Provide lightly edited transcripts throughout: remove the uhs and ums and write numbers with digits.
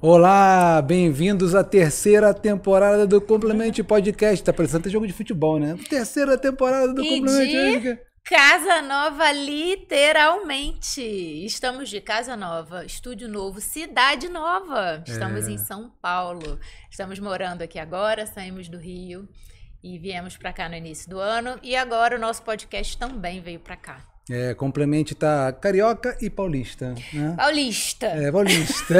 Olá, bem-vindos à terceira temporada do Complemente Podcast. Tá parecendo até jogo de futebol, né? Terceira temporada do Complemente Podcast. Casa Nova, literalmente. Estamos de casa nova, estúdio novo, cidade nova. Estamos em São Paulo. Estamos morando aqui agora, saímos do Rio e viemos para cá no início do ano. E agora o nosso podcast também veio para cá. Complemente tá carioca e paulista, né? Paulista. Paulista.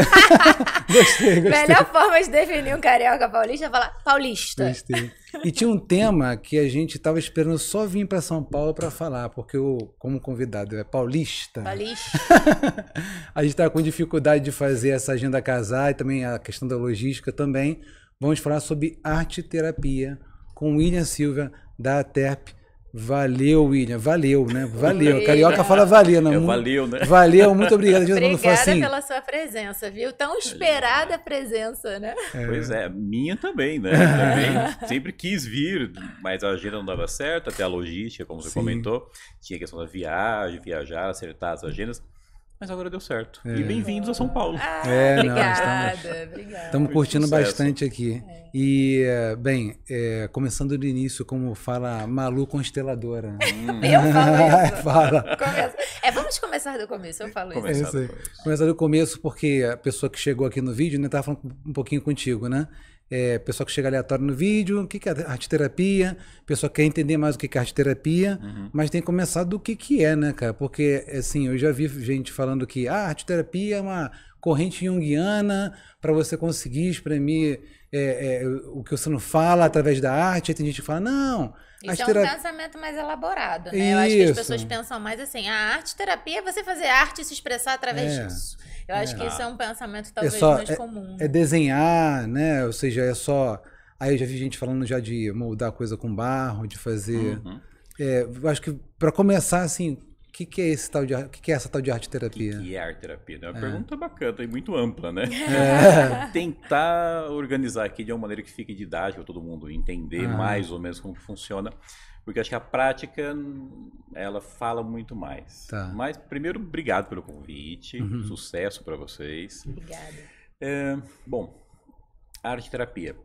Gostei. Melhor forma de definir um carioca paulista é falar paulista. Gostei. E tinha um tema que a gente tava esperando só vir para São Paulo para falar, porque eu, como convidado, é paulista. Paulista. A gente tá com dificuldade de fazer essa agenda casar e também a questão da logística também. Vamos falar sobre arte terapia com William Silva, da ATERP. Valeu, William. Valeu, né? Valeu. Carioca fala valeu, né? Valeu, né? Valeu, muito obrigado. Obrigada assim, pela sua presença, viu? Tão esperada presença, né? Pois é, minha também, né? Também sempre quis vir, mas a agenda não dava certo, até a logística, como você comentou. Tinha a questão da viagem, viajar, acertar as agendas. Mas agora deu certo. E bem-vindos a São Paulo. Obrigada, obrigada. Estamos curtindo bastante aqui. E, bem, começando do início, como fala Malu Consteladora. Eu falo isso. Fala. Vamos começar do começo, eu falo Começar isso. Começar do começo, porque a pessoa que chegou aqui no vídeo, né, estava falando um pouquinho contigo, né? Pessoa que chega aleatório no vídeo, o que é arte terapia, pessoa que quer entender mais o que é arte terapia, mas tem que começar do que é, né, cara? Porque, assim, eu já vi gente falando que arte terapia é uma corrente junguiana para você conseguir exprimir o que você não fala através da arte. Aí tem gente que fala, não... Isso é um pensamento mais elaborado, né? Eu acho que as pessoas pensam mais assim, a arte terapia é você fazer arte e se expressar através disso. Eu acho que isso é um pensamento talvez mais comum. É desenhar, né? Ou seja, é só... Aí eu já vi gente falando já de moldar coisa com barro, de fazer... eu acho que para começar, assim, o que é essa tal de arte terapia? O que é arte terapia? É uma pergunta bacana e muito ampla, né? Tentar organizar aqui de uma maneira que fique didática para todo mundo entender mais ou menos como que funciona. Porque acho que a prática, ela fala muito mais. Tá. Mas, primeiro, obrigado pelo convite. Sucesso para vocês. Obrigada. Bom, arte terapia.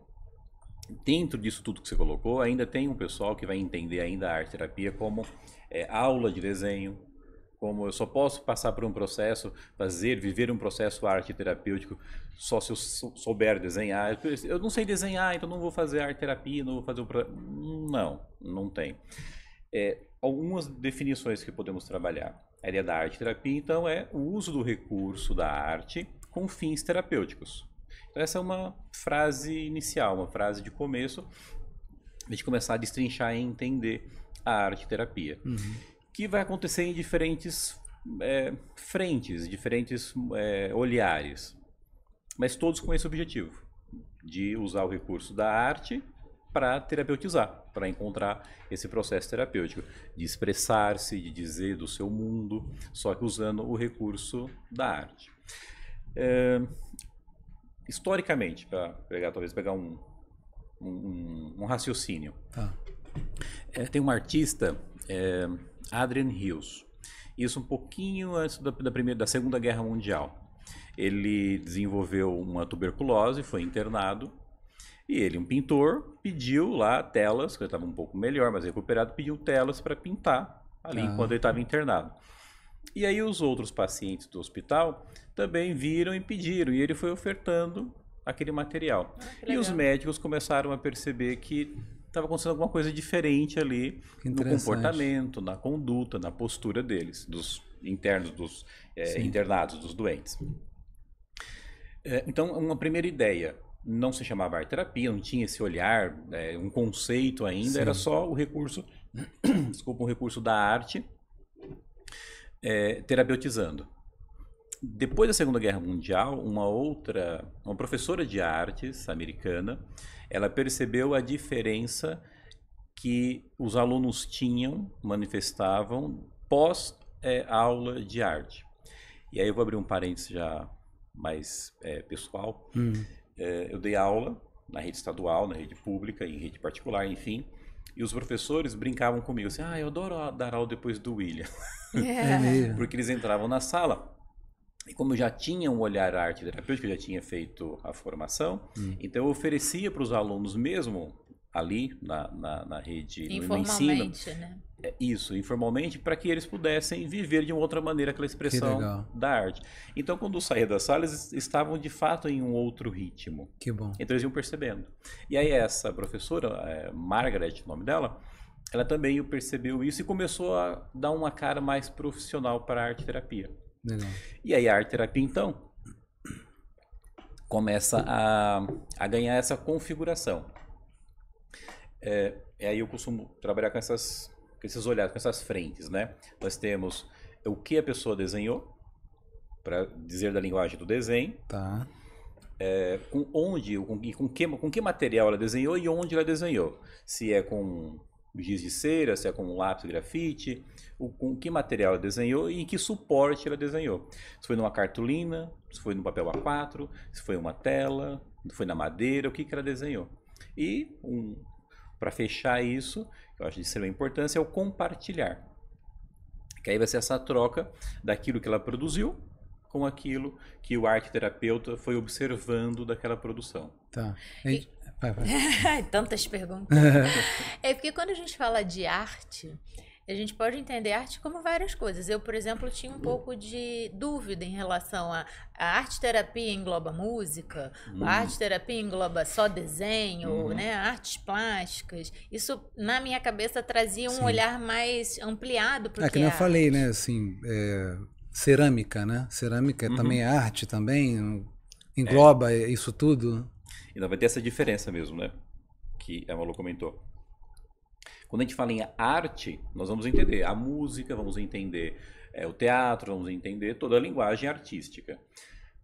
Dentro disso tudo que você colocou, ainda tem um pessoal que vai entender ainda a arte terapia como aula de desenho, como eu só posso passar por um processo, viver um processo arte terapêutico só se eu souber desenhar. Eu não sei desenhar, então não vou fazer arte terapia, não vou fazer não tem. Algumas definições que podemos trabalhar. A ideia da arte terapia, então, é o uso do recurso da arte com fins terapêuticos. Então, essa é uma frase inicial, uma frase de começo, a gente começar a destrinchar e entender a arte terapia, que vai acontecer em diferentes frentes, diferentes olhares, mas todos com esse objetivo, de usar o recurso da arte para terapeutizar, para encontrar esse processo terapêutico, de expressar-se, de dizer do seu mundo, só que usando o recurso da arte. Historicamente, para talvez pegar um raciocínio. Tá. Tem um artista, Adrian Hills, isso um pouquinho antes da Segunda Guerra Mundial. Ele desenvolveu uma tuberculose, foi internado, e ele, um pintor, pediu lá telas, que ele estava um pouco melhor, mas recuperado, pediu telas para pintar ali enquanto ele estava internado. E aí os outros pacientes do hospital também viram e pediram, e ele foi ofertando aquele material. E os médicos começaram a perceber que estava acontecendo alguma coisa diferente ali no comportamento, na conduta, na postura deles, dos internos, dos internados, dos doentes. Então, uma primeira ideia, não se chamava arte terapia, não tinha esse olhar, um conceito ainda, era só o recurso, um recurso da arte terapeutizando. Depois da Segunda Guerra Mundial, uma professora de artes americana, ela percebeu a diferença que os alunos manifestavam pós aula de arte. E aí eu vou abrir um parênteses já mais pessoal. Eu dei aula na rede estadual, na rede pública, em rede particular, enfim. E os professores brincavam comigo assim, eu adoro dar aula depois do William. É mesmo. Porque eles entravam na sala E como eu já tinha um olhar arte terapêutica, eu já tinha feito a formação, então eu oferecia para os alunos mesmo ali na rede, no ensino, né? Isso, informalmente, para que eles pudessem viver de uma outra maneira aquela expressão da arte. Então, quando eu saía da sala, eles estavam de fato em um outro ritmo. Que bom. Então, eles iam percebendo. E aí, essa professora, Margaret, o nome dela, ela também percebeu isso e começou a dar uma cara mais profissional para a arte-terapia. Legal. E aí, a arte-terapia, então, começa a ganhar essa configuração. Aí eu costumo trabalhar com esses olhares, com essas frentes, né? Nós temos o que a pessoa desenhou, para dizer da linguagem do desenho. Tá. Com que material ela desenhou e onde ela desenhou. Se é com giz de cera, se é com lápis grafite, com que material ela desenhou e em que suporte ela desenhou. Se foi numa cartolina, se foi no papel A4, se foi uma tela, se foi na madeira, o que ela desenhou. E para fechar isso, eu acho de extrema importância, é o compartilhar. Que aí vai ser essa troca daquilo que ela produziu com aquilo que o arte-terapeuta foi observando daquela produção. Tá. Tantas perguntas. É porque quando a gente fala de arte, a gente pode entender arte como várias coisas. Eu, por exemplo, tinha um pouco de dúvida em relação a arte-terapia engloba música, a arte-terapia engloba só desenho, né? Artes plásticas. Isso, na minha cabeça, trazia um olhar mais ampliado para o que eu arte. falei, né? Assim, cerâmica, né? Cerâmica também é arte, também engloba isso tudo. Ainda vai ter essa diferença mesmo, né? Que a Malu comentou. Quando a gente fala em arte, nós vamos entender a música, vamos entender o teatro, vamos entender toda a linguagem artística.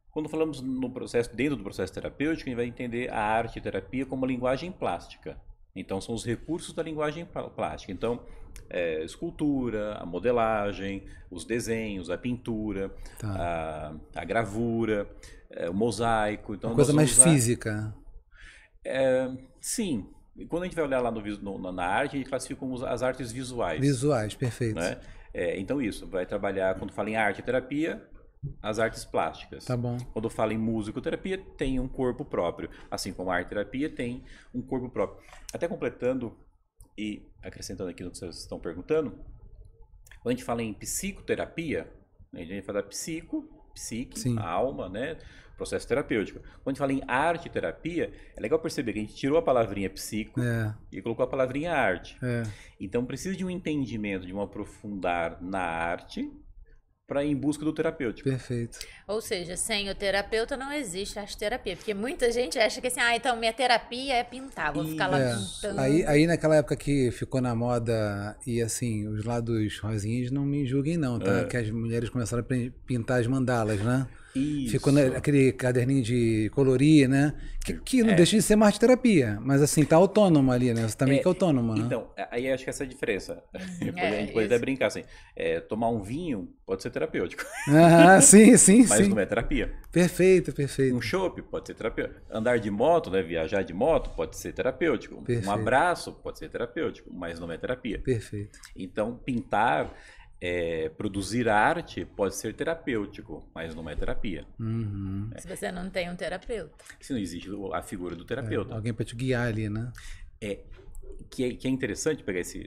Quando falamos dentro do processo terapêutico, a gente vai entender a arte-terapia como linguagem plástica. Então, são os recursos da linguagem plástica. Então, escultura, a modelagem, os desenhos, a pintura, a gravura, o mosaico. Então, uma coisa mais física. Sim. E quando a gente vai olhar lá na arte, a gente classifica como as artes visuais. Visuais, perfeito. Né? Então isso, vai trabalhar, quando fala em arte-terapia, as artes plásticas. Tá bom. Quando fala em musicoterapia, tem um corpo próprio. Assim como a arte-terapia tem um corpo próprio. Até completando e acrescentando aqui no que vocês estão perguntando, quando a gente fala em psicoterapia, a gente fala psique, sim, a alma, né? Processo terapêutico. Quando a gente fala em arte-terapia, é legal perceber que a gente tirou a palavrinha psico e colocou a palavrinha arte. Então precisa de um entendimento, de um aprofundar na arte para ir em busca do terapêutico. Perfeito. Ou seja, sem o terapeuta não existe arte-terapia, porque muita gente acha que assim, então minha terapia é pintar, vou ficar lá pintando. Aí naquela época que ficou na moda, e assim, os lados rosinhos não me julguem não, tá? Que as mulheres começaram a pintar as mandalas, né? Isso. Ficou aquele caderninho de colorir, né? Que não deixa de ser uma arte-terapia, mas assim, tá autônoma ali, né? Você também que é autônoma, né? Então, aí acho que essa é a diferença. A gente pode até brincar assim, tomar um vinho pode ser terapêutico. Sim. Mas não é terapia. Perfeito. Um chopp pode ser terapêutico. Andar de moto, né? Viajar de moto pode ser terapêutico. Perfeito. Um abraço pode ser terapêutico, mas não é terapia. Perfeito. Então, pintar... produzir arte pode ser terapêutico, mas não é terapia. Se você não tem um terapeuta. Se não existe a figura do terapeuta. Alguém para te guiar ali, né? Que é interessante pegar esse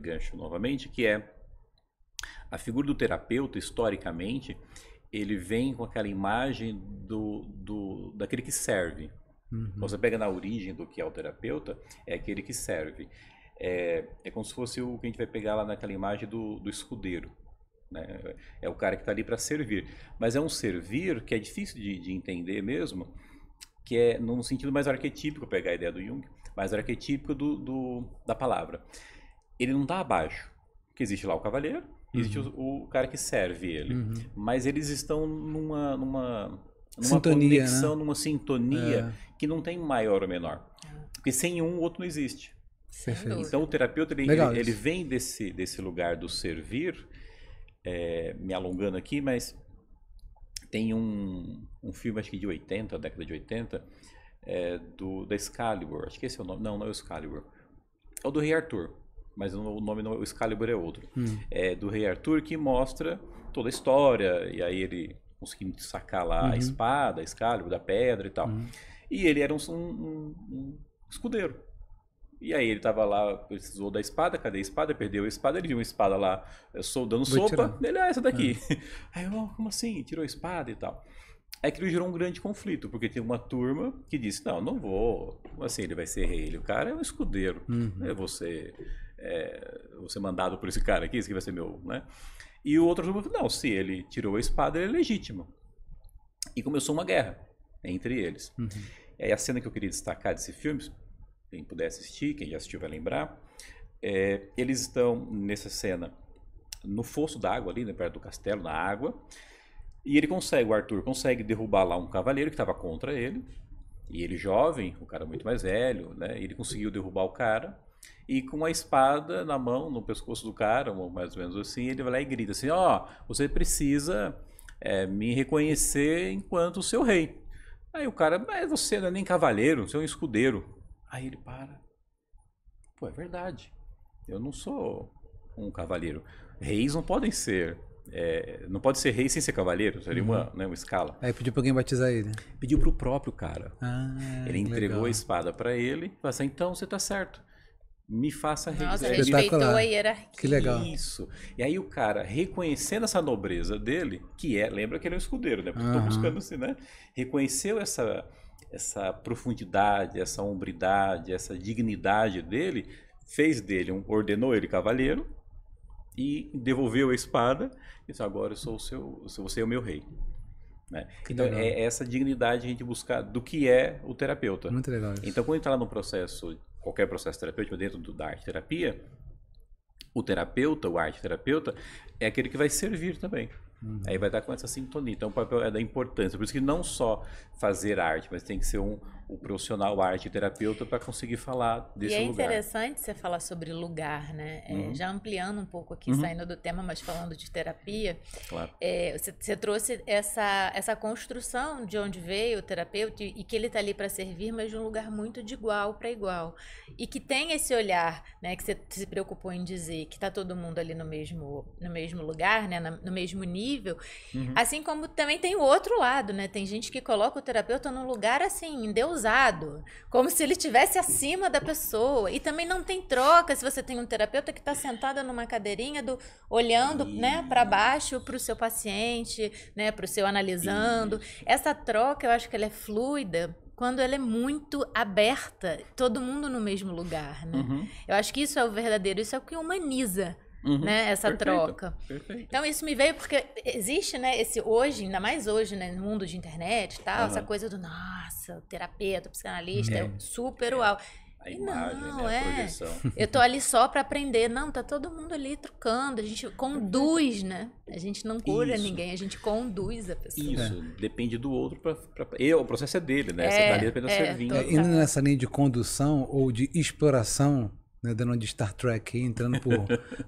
gancho novamente, que é a figura do terapeuta, historicamente, ele vem com aquela imagem daquele que serve. Você pega na origem do que é o terapeuta, é aquele que serve. É como se fosse o que a gente vai pegar lá naquela imagem do escudeiro, né? É o cara que está ali para servir, mas é um servir que é difícil de entender mesmo, que é num sentido mais arquetípico, pegar a ideia do Jung, mais arquetípico da palavra. Ele não está abaixo, porque existe lá o cavaleiro, existe o cara que serve ele, mas eles estão numa sintonia, conexão, né? numa sintonia que não tem maior ou menor, porque sem um, o outro não existe. Perfeito. Então o terapeuta ele vem desse lugar do servir, me alongando aqui, mas tem um filme, acho que de 80, década de 80, da Excalibur, acho que esse é o nome, não é o Excalibur, é o do Rei Arthur, mas o nome não, o Excalibur é outro, do Rei Arthur, que mostra toda a história, e aí ele conseguindo sacar lá a espada, a Excalibur, da pedra e tal. E ele era um escudeiro. E aí ele tava lá, precisou da espada, cadê a espada? Perdeu a espada, ele viu uma espada lá dando sopa, ele, essa daqui. Aí eu, como assim? Tirou a espada e tal. É que ele gerou um grande conflito, porque tem uma turma que disse, não vou, assim, ele vai ser rei, o cara é um escudeiro, eu vou ser mandado por esse cara aqui, esse aqui vai ser meu, né? E o outro turma falou, não, se ele tirou a espada, ele é legítimo. E começou uma guerra entre eles. E aí a cena que eu queria destacar desse filme, quem puder assistir, quem já assistiu vai lembrar, eles estão nessa cena no fosso d'água ali, né, perto do castelo, na água, e o Arthur consegue derrubar lá um cavaleiro que estava contra ele, e ele jovem, o cara muito mais velho, né, ele conseguiu derrubar o cara, e com a espada na mão, no pescoço do cara, ou mais ou menos assim, ele vai lá e grita assim, você precisa me reconhecer enquanto seu rei. Aí o cara, mas você não é nem cavaleiro, você é um escudeiro. Aí ele para. Pô, é verdade. Eu não sou um cavaleiro. Reis não podem ser. Não pode ser rei sem ser cavaleiro. Seria uma escala. Aí pediu pra alguém batizar ele. Pediu pro próprio cara. Ele entregou legal. a espada pra ele. Falou assim, então você tá certo. Me faça rei. Nossa, respeitou a hierarquia. Que legal. Isso. E aí o cara, reconhecendo essa nobreza dele, lembra que ele é um escudeiro, né? Porque eu tô buscando assim, né? Reconheceu essa profundidade, essa hombridade, essa dignidade dele, ordenou ele cavaleiro e devolveu a espada e disse, agora você é o meu rei. Né? Então é essa dignidade a gente buscar do que é o terapeuta. Muito legal isso. Então quando a gente está lá no processo, qualquer processo terapêutico dentro da arte terapia, o terapeuta, o arte terapeuta, é aquele que vai servir também. Aí vai estar com essa sintonia. Então o papel é da importância. Por isso que não só fazer arte, mas tem que ser o profissional arte terapeuta para conseguir falar desse lugar. E é interessante você falar sobre lugar, né? Já ampliando um pouco aqui, saindo do tema, mas falando de terapia. Claro. Você trouxe essa construção de onde veio o terapeuta e que ele está ali para servir, mas de um lugar muito de igual para igual. E que tem esse olhar, né? Que você se preocupou em dizer que está todo mundo ali no mesmo lugar, né? No mesmo nível. Assim como também tem o outro lado, né? Tem gente que coloca o terapeuta num lugar assim, endeusado, como se ele estivesse acima da pessoa. E também não tem troca se você tem um terapeuta que está sentado numa cadeirinha olhando, né, para baixo para o seu paciente, né, para o seu analisando. Essa troca, eu acho que ela é fluida quando ela é muito aberta, todo mundo no mesmo lugar, né? Eu acho que isso é o verdadeiro, isso é o que humaniza. Né, essa troca. Perfeito. Então isso me veio porque existe, né, hoje, ainda mais hoje, né, no mundo de internet e tal, essa coisa do nossa, o terapeuta, o psicanalista, é super uau. A imagem, não, né, a projeção. Eu tô ali só para aprender. Não, tá todo mundo ali trocando, a gente conduz, né? A gente não cura ninguém, a gente conduz a pessoa. Isso, depende do outro o processo é dele, né? Você tá ali apenas servindo. Indo nessa linha de condução ou de exploração, né, dando de Star Trek, entrando por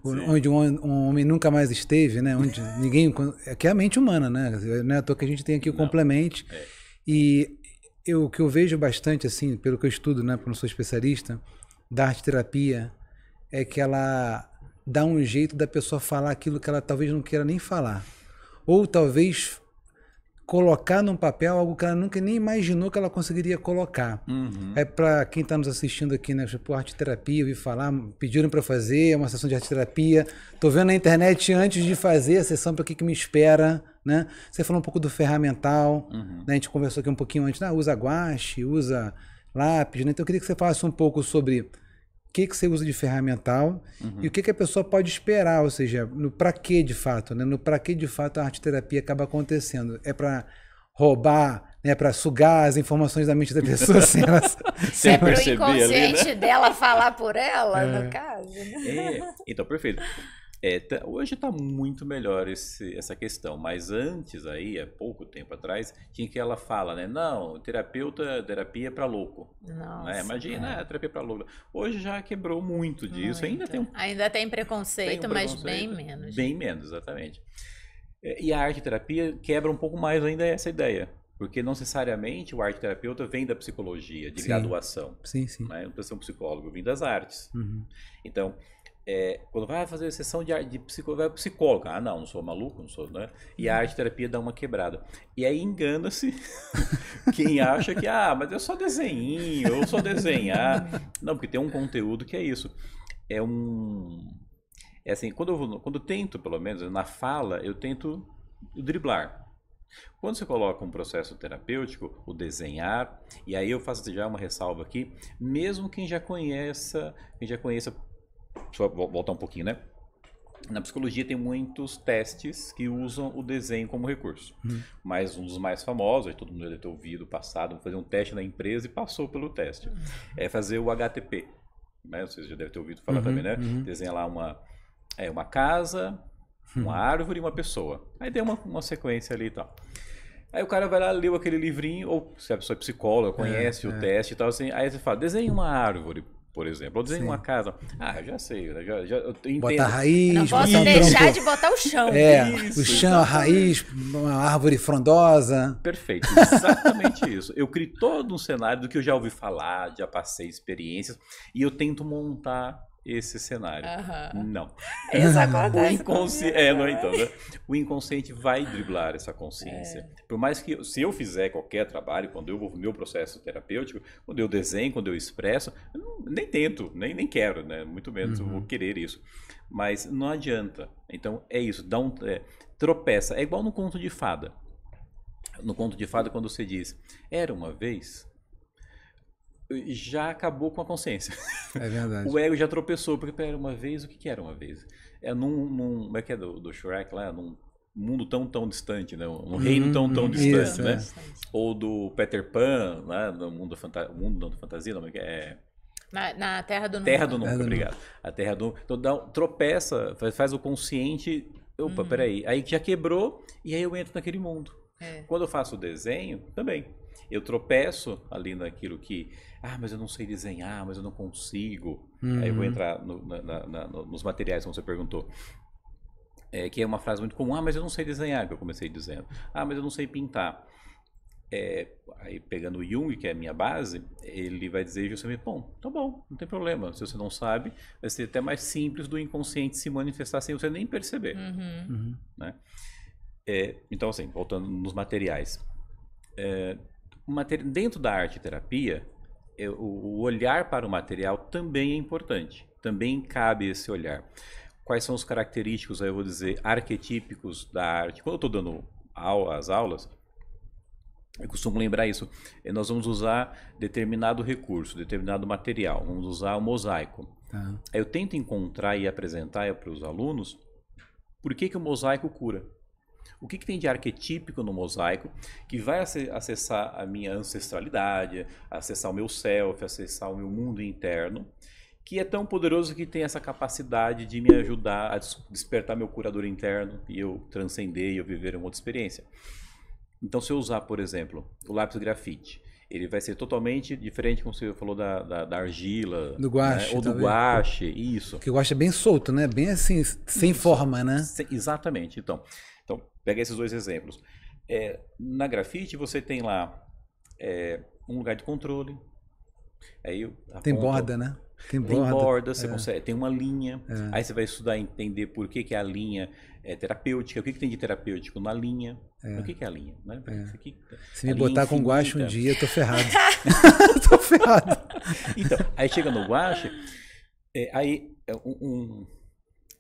onde um homem nunca mais esteve, né, onde ninguém, que é a mente humana, né, não é à toa que a gente tem aqui o complemento. E o que eu vejo bastante, assim, pelo que eu estudo, né, porque eu não sou especialista, da arte terapia, é que ela dá um jeito da pessoa falar aquilo que ela talvez não queira nem falar, ou talvez colocar num papel algo que ela nunca nem imaginou que ela conseguiria colocar. É para quem está nos assistindo aqui, né? Tipo, arte terapia, eu ouvi falar, pediram para fazer uma sessão de arte terapia. Tô vendo na internet antes de fazer a sessão para que me espera, né? Você falou um pouco do ferramental, né? A gente conversou aqui um pouquinho antes, usa guache, usa lápis, né? Então eu queria que você falasse um pouco sobre o que você usa de ferramental e o que a pessoa pode esperar, ou seja, no para que de fato, né? No para que de fato a arte terapia acaba acontecendo. É para roubar, né? Para sugar as informações da mente da pessoa sem ela é para o inconsciente dela falar por ela, no caso. Então, perfeito. Hoje está muito melhor essa questão, mas antes aí, há pouco tempo atrás, tinha que ela fala, né? Não, terapia para louco. Nossa, imagina, terapia para louco. Hoje já quebrou muito disso, ainda tem preconceito, mas bem menos. Bem menos, exatamente. E a arte terapia quebra um pouco mais ainda essa ideia, porque não necessariamente o arte terapeuta vem da psicologia, de graduação. Sim. Né? Não precisa ser um psicólogo, vem das artes. Então, quando vai fazer sessão de psicólogo, não sou maluco, não sou, né? E a arte terapia dá uma quebrada. E aí engana-se quem acha que, mas é só desenhinho, eu só desenhar. Não, porque tem um conteúdo que é isso. É assim, quando eu tento, pelo menos, na fala, eu tento driblar. Quando você coloca um processo terapêutico, o desenhar, e aí eu faço já uma ressalva aqui, mesmo quem já conheça, só voltar um pouquinho, né? Na psicologia tem muitos testes que usam o desenho como recurso. Mas um dos mais famosos, todo mundo já deve ter ouvido, passado, fazer um teste na empresa e passou pelo teste. É fazer o HTP. Né? Vocês já devem ter ouvido falar também, né? Desenha lá uma casa, uma árvore e uma pessoa. Aí tem uma sequência ali e tal. Aí o cara vai lá, leu aquele livrinho, ou se a pessoa é psicóloga, conhece o teste e tal, assim, aí você fala, desenha uma árvore, por exemplo, ou desenha uma casa. Já sei, já eu entendo. Botar raiz, não posso botar deixar de botar o chão. O chão, a raiz, uma árvore frondosa. Perfeito, exatamente isso. Eu crio todo um cenário do que eu já ouvi falar, já passei experiências, e eu tento montar esse cenário. Não. Isso acontece. O inconsciente vai driblar essa consciência. Por mais que, se eu fizer qualquer trabalho, quando eu vou no meu processo terapêutico, quando eu desenho, quando eu expresso, eu nem tento, nem quero, né? Muito menos eu vou querer isso. Mas não adianta. Então, é isso. Tropeça. É igual no conto de fada. No conto de fada, quando você diz, era uma vez, já acabou com a consciência. É verdade. O ego já tropeçou, porque era uma vez, o que era uma vez? Como é que é do Shrek lá? Num mundo tão distante, né? Um reino tão distante, isso, né? Ou do Peter Pan, né? No mundo da fantasia, não é? Na Terra do Nunca. Terra do Nunca, obrigado. A Terra do Nunca. Então tropeça, faz o consciente, opa, peraí. Aí já quebrou, e aí eu entro naquele mundo. Quando eu faço o desenho, também. Eu tropeço ali naquilo que, mas eu não sei desenhar, mas eu não consigo. Aí eu vou entrar nos materiais, como você perguntou. Que é uma frase muito comum, mas eu não sei desenhar, que eu comecei dizendo. Mas eu não sei pintar. Aí pegando o Jung, que é a minha base, ele vai dizer justamente, tá bom, não tem problema. Se você não sabe, vai ser até mais simples do inconsciente se manifestar sem você nem perceber. Né? Então, assim, voltando nos materiais. Dentro da arte terapia, o olhar para o material também é importante. Também cabe esse olhar. Quais são os característicos, aí eu vou dizer, arquetípicos da arte? Quando eu estou dando as aulas, eu costumo lembrar isso. Nós vamos usar determinado recurso, determinado material. Vamos usar o mosaico. Eu tento encontrar e apresentar para os alunos por que o mosaico cura. O que tem de arquetípico no mosaico que vai acessar a minha ancestralidade, acessar o meu self, acessar o meu mundo interno, que é tão poderoso que tem essa capacidade de me ajudar a despertar meu curador interno e eu transcender e eu viver uma outra experiência. Então, se eu usar, por exemplo, o lápis grafite, ele vai ser totalmente diferente, como você falou, da argila. Do guache. Né? Ou do guache, isso. Porque o guache é bem solto, né? Bem assim, sem forma, né? Exatamente. Então, pega esses dois exemplos. Na grafite, você tem lá um lugar de controle. Aí tem borda, né? Tem borda, você consegue, tem uma linha. Aí você vai estudar e entender por que a linha é terapêutica. O que tem de terapêutico na linha? O que é a linha? Né? Se me botar com guache um dia, eu tô ferrado. Tô ferrado. Então, aí chega no guache,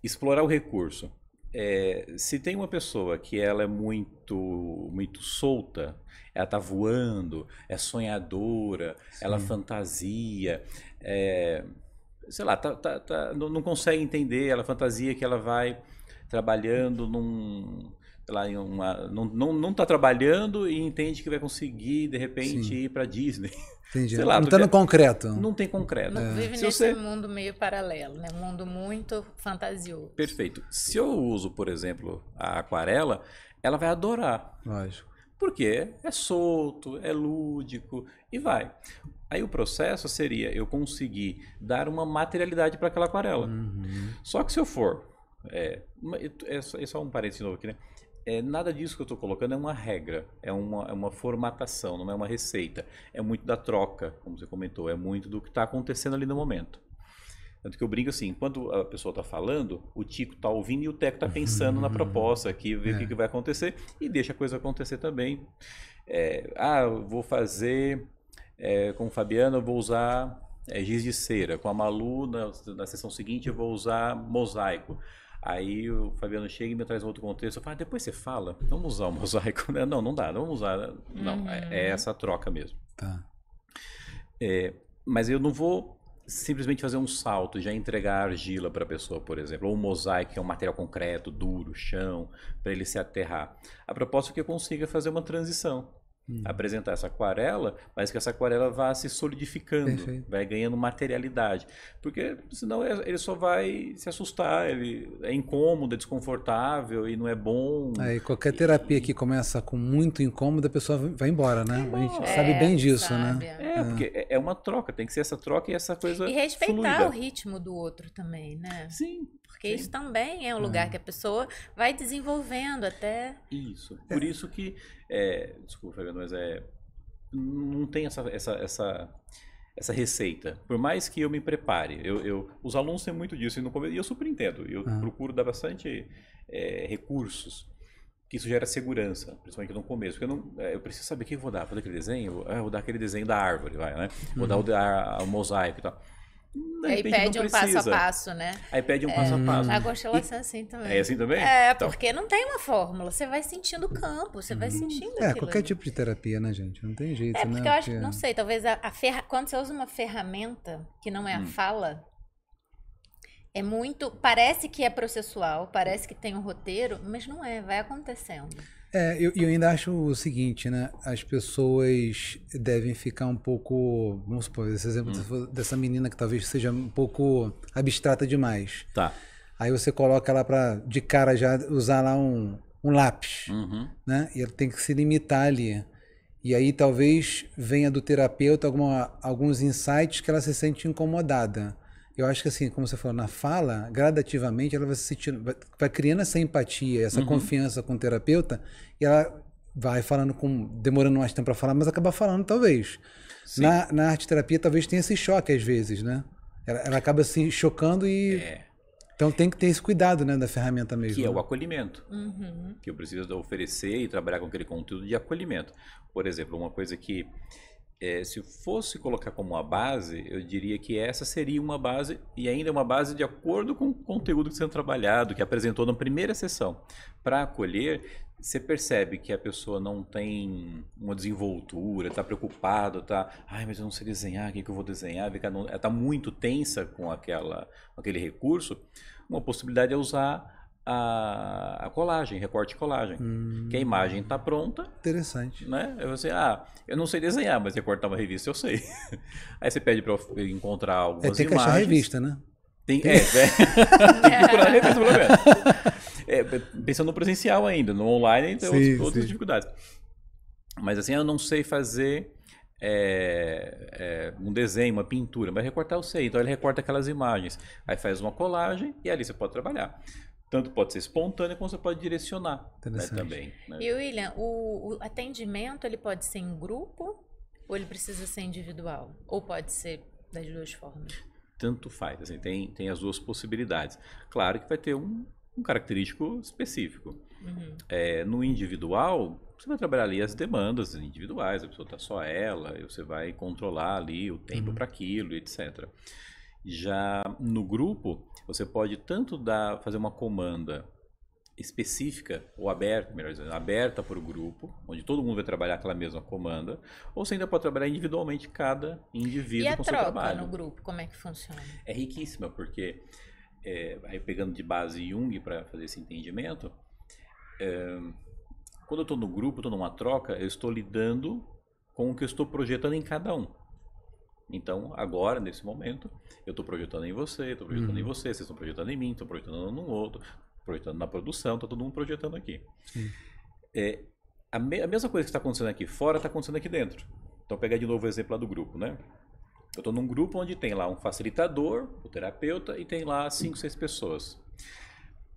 explorar o recurso. Se tem uma pessoa que ela é muito solta, ela tá voando, é sonhadora, ela fantasia, sei lá, não consegue entender, ela fantasia que ela vai trabalhando não está trabalhando e entende que vai conseguir de repente ir para Disney. Entendi. Sei lá, não está no concreto. Não tem concreto. Vive nesse mundo meio paralelo, né? Um mundo muito fantasioso. Perfeito. Se eu uso, por exemplo, a aquarela, ela vai adorar. Lógico. Porque é solto, é lúdico e vai. Aí o processo seria eu conseguir dar uma materialidade para aquela aquarela. Só que se eu for... é só um parênteses novo aqui, né? Nada disso que eu estou colocando é uma regra, é uma formatação, não é uma receita. É muito da troca, como você comentou, é muito do que está acontecendo ali no momento. Tanto que eu brinco assim, enquanto a pessoa está falando, o Tico está ouvindo e o Teco está pensando na proposta aqui, ver o que vai acontecer e deixa a coisa acontecer também. Eu vou fazer, com o Fabiano eu vou usar giz de cera, com a Malu na sessão seguinte eu vou usar mosaico. Aí o Fabiano chega e me traz outro contexto, eu falo, depois você fala, vamos usar o mosaico. Não, não dá, não vamos usar. Não, é essa troca mesmo. Tá. Mas eu não vou simplesmente fazer um salto e já entregar a argila para a pessoa, por exemplo, ou um mosaico, que é um material concreto, duro, chão, para ele se aterrar. A proposta é que eu consiga fazer uma transição. Apresentar essa aquarela, mas que essa aquarela vá se solidificando, Perfeito. vai ganhando materialidade. Porque senão ele só vai se assustar, ele é incômodo, é desconfortável e não é bom. Aí qualquer terapia que começa com muito incômodo, a pessoa vai embora, né? A gente sabe bem disso, sabe. né? Porque é uma troca, tem que ser essa troca e essa coisa E respeitar fluida. o ritmo do outro também, né? Sim. Porque isso também é um lugar que a pessoa vai desenvolvendo até... Isso. Por isso que... desculpa, Fabiano, mas não tem essa receita. Por mais que eu me prepare. Os alunos têm muito disso e eu super entendo. Eu procuro dar bastante recursos. Que isso gera segurança, principalmente no começo. Porque eu preciso saber o que eu vou dar. Vou dar aquele desenho? Vou dar aquele desenho da árvore, né? Vou dar o mosaico e tal. Aí pede um passo a passo, né? Aí pede um passo a passo. A constelação é assim também. É assim também? Então. Porque não tem uma fórmula. Você vai sentindo o campo, você vai sentindo aquilo. Qualquer ali. tipo de terapia, né, gente? Não tem jeito, né? Porque eu acho, não sei, talvez quando você usa uma ferramenta que não é a fala, é muito... Parece que é processual, parece que tem um roteiro, mas não é, vai acontecendo. Eu ainda acho o seguinte, né? As pessoas devem ficar um pouco... Vamos supor, esse exemplo dessa menina que talvez seja um pouco abstrata demais. Tá. Aí você coloca ela para de cara já usar lá um lápis, né? E ela tem que se limitar ali. E aí talvez venha do terapeuta alguns insights que ela se sente incomodada. Eu acho que assim, como você falou, na fala, gradativamente ela vai se sentindo, vai criando essa empatia, essa confiança com o terapeuta, e ela vai falando demorando mais tempo para falar, mas acaba falando talvez. Na arte terapia talvez tenha esse choque às vezes, né? Ela acaba se chocando e... Então tem que ter esse cuidado, né, da ferramenta mesmo. Que é o acolhimento. Que eu preciso oferecer e trabalhar com aquele conteúdo de acolhimento. Por exemplo, uma coisa que... se fosse colocar como uma base, eu diria que essa seria uma base, e ainda uma base de acordo com o conteúdo que você tem trabalhado, que apresentou na primeira sessão. Para acolher, você percebe que a pessoa não tem uma desenvoltura, está preocupada, mas eu não sei desenhar, o que eu vou desenhar? Ela está muito tensa com aquele recurso. Uma possibilidade é usar a colagem, recorte e colagem. Que a imagem está pronta. Interessante. Né? Aí você, eu não sei desenhar, mas recortar uma revista eu sei. Aí você pede para encontrar algumas imagens. Tem que achar revista, né? Tem que procurar a revista, pelo menos. Pensando no presencial ainda, no online tem outras dificuldades. Mas assim, eu não sei fazer um desenho, uma pintura, mas recortar eu sei. Então ele recorta aquelas imagens. Aí faz uma colagem e ali você pode trabalhar. Tanto pode ser espontâneo, como você pode direcionar, né, também. Né? E William, o atendimento ele pode ser em grupo ou ele precisa ser individual? Ou pode ser das duas formas? Tanto faz, assim, tem as duas possibilidades. Claro que vai ter um característico específico. No individual, você vai trabalhar ali as demandas individuais, a pessoa está só ela, e você vai controlar ali o tempo para aquilo, etc. Já no grupo, você pode tanto fazer uma comanda específica ou aberta, melhor dizendo, aberta para o grupo, onde todo mundo vai trabalhar aquela mesma comanda, ou você ainda pode trabalhar individualmente cada indivíduo com o seu trabalho. E a troca no grupo, como é que funciona? É riquíssima, porque aí pegando de base Jung para fazer esse entendimento, quando eu estou no grupo, estou numa troca, eu estou lidando com o que eu estou projetando em cada um. Então, agora, nesse momento, eu estou projetando em você, estou projetando em você, vocês estão projetando em mim, estou projetando no outro, projetando na produção, está todo mundo projetando aqui. A mesma coisa que está acontecendo aqui fora está acontecendo aqui dentro. Então, pegar de novo o exemplo lá do grupo, né? Eu estou num grupo onde tem lá um facilitador, o terapeuta, e tem lá 5, 6 pessoas.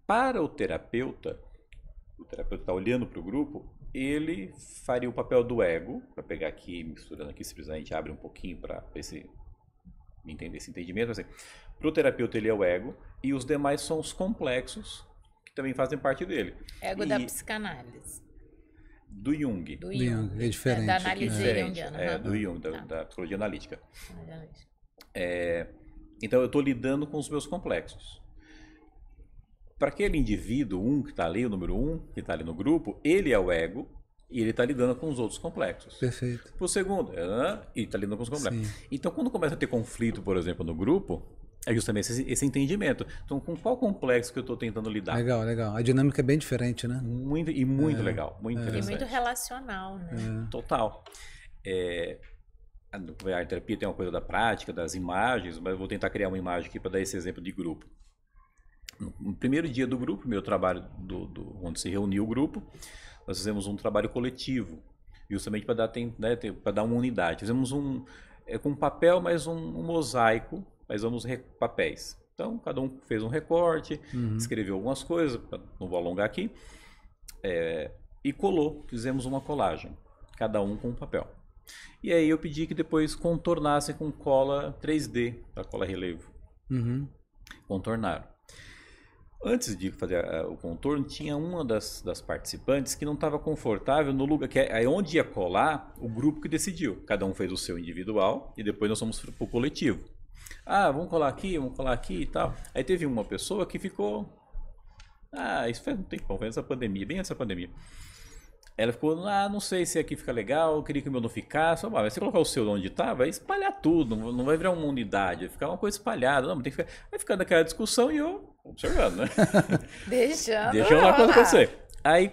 Para o terapeuta está olhando para o grupo, ele faria o papel do ego, para pegar aqui, misturando aqui, se precisar a gente abre um pouquinho para ver se entender esse entendimento, assim, para o terapeuta ele é o ego e os demais são os complexos que também fazem parte dele. Ego da psicanálise. Do Jung. Do Jung. É diferente. Da análise junguiana. Do Jung, da psicologia analítica. Então eu estou lidando com os meus complexos. Para aquele indivíduo, que está ali, o número 1, que está ali no grupo, ele é o ego e ele está lidando com os outros complexos. Perfeito. Para o segundo, e está lidando com os complexos. Sim. Então quando começa a ter conflito, por exemplo, no grupo, é justamente esse entendimento. Então com qual complexo que eu estou tentando lidar? Legal, legal. A dinâmica é bem diferente, né? Muito legal, muito interessante. E muito relacional, né? Total. A arte terapia tem uma coisa da prática, das imagens, mas eu vou tentar criar uma imagem aqui para dar esse exemplo de grupo. No primeiro dia do grupo, meu trabalho onde se reuniu o grupo, nós fizemos um trabalho coletivo, justamente para dar uma unidade. Fizemos com papel, mas um mosaico, mas vamos papéis. Então, cada um fez um recorte, escreveu algumas coisas, não vou alongar aqui, e colou, fizemos uma colagem, cada um com um papel. E aí eu pedi que depois contornassem com cola 3D, a cola relevo. Contornaram. Antes de fazer o contorno, tinha uma das participantes que não estava confortável no lugar, que é onde ia colar, o grupo que decidiu. Cada um fez o seu individual e depois nós fomos para o coletivo. Vamos colar aqui e tal. Aí teve uma pessoa que ficou... isso faz um tempo, foi essa pandemia, bem essa pandemia. Ela ficou, não sei se aqui fica legal, eu queria que o meu não ficasse. Mas se colocar o seu onde está, vai espalhar tudo, não vai virar uma unidade, vai ficar uma coisa espalhada. Não, tem que ficar, vai ficar naquela discussão e eu observando, né? Deixando a coisa acontecer. Aí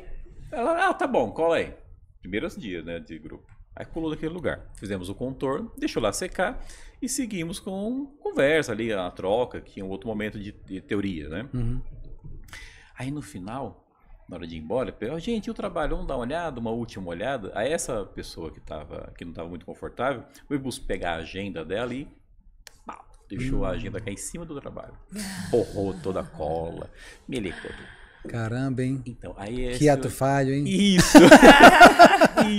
ela, tá bom, cola aí. Primeiros dias, né, de grupo. Aí colou naquele lugar. Fizemos o contorno, deixou lá secar e seguimos com conversa ali, a troca, que tinha um outro momento de teoria, né? Aí no final... Na hora de ir embora, gente, e o trabalho? Vamos dar uma olhada, uma última olhada. Aí essa pessoa que não estava muito confortável, foi pegar a agenda dela e deixou a agenda cair em cima do trabalho. Borrou toda a cola, melecou tudo. Caramba, hein? Então, aí que ato falho, hein? Isso!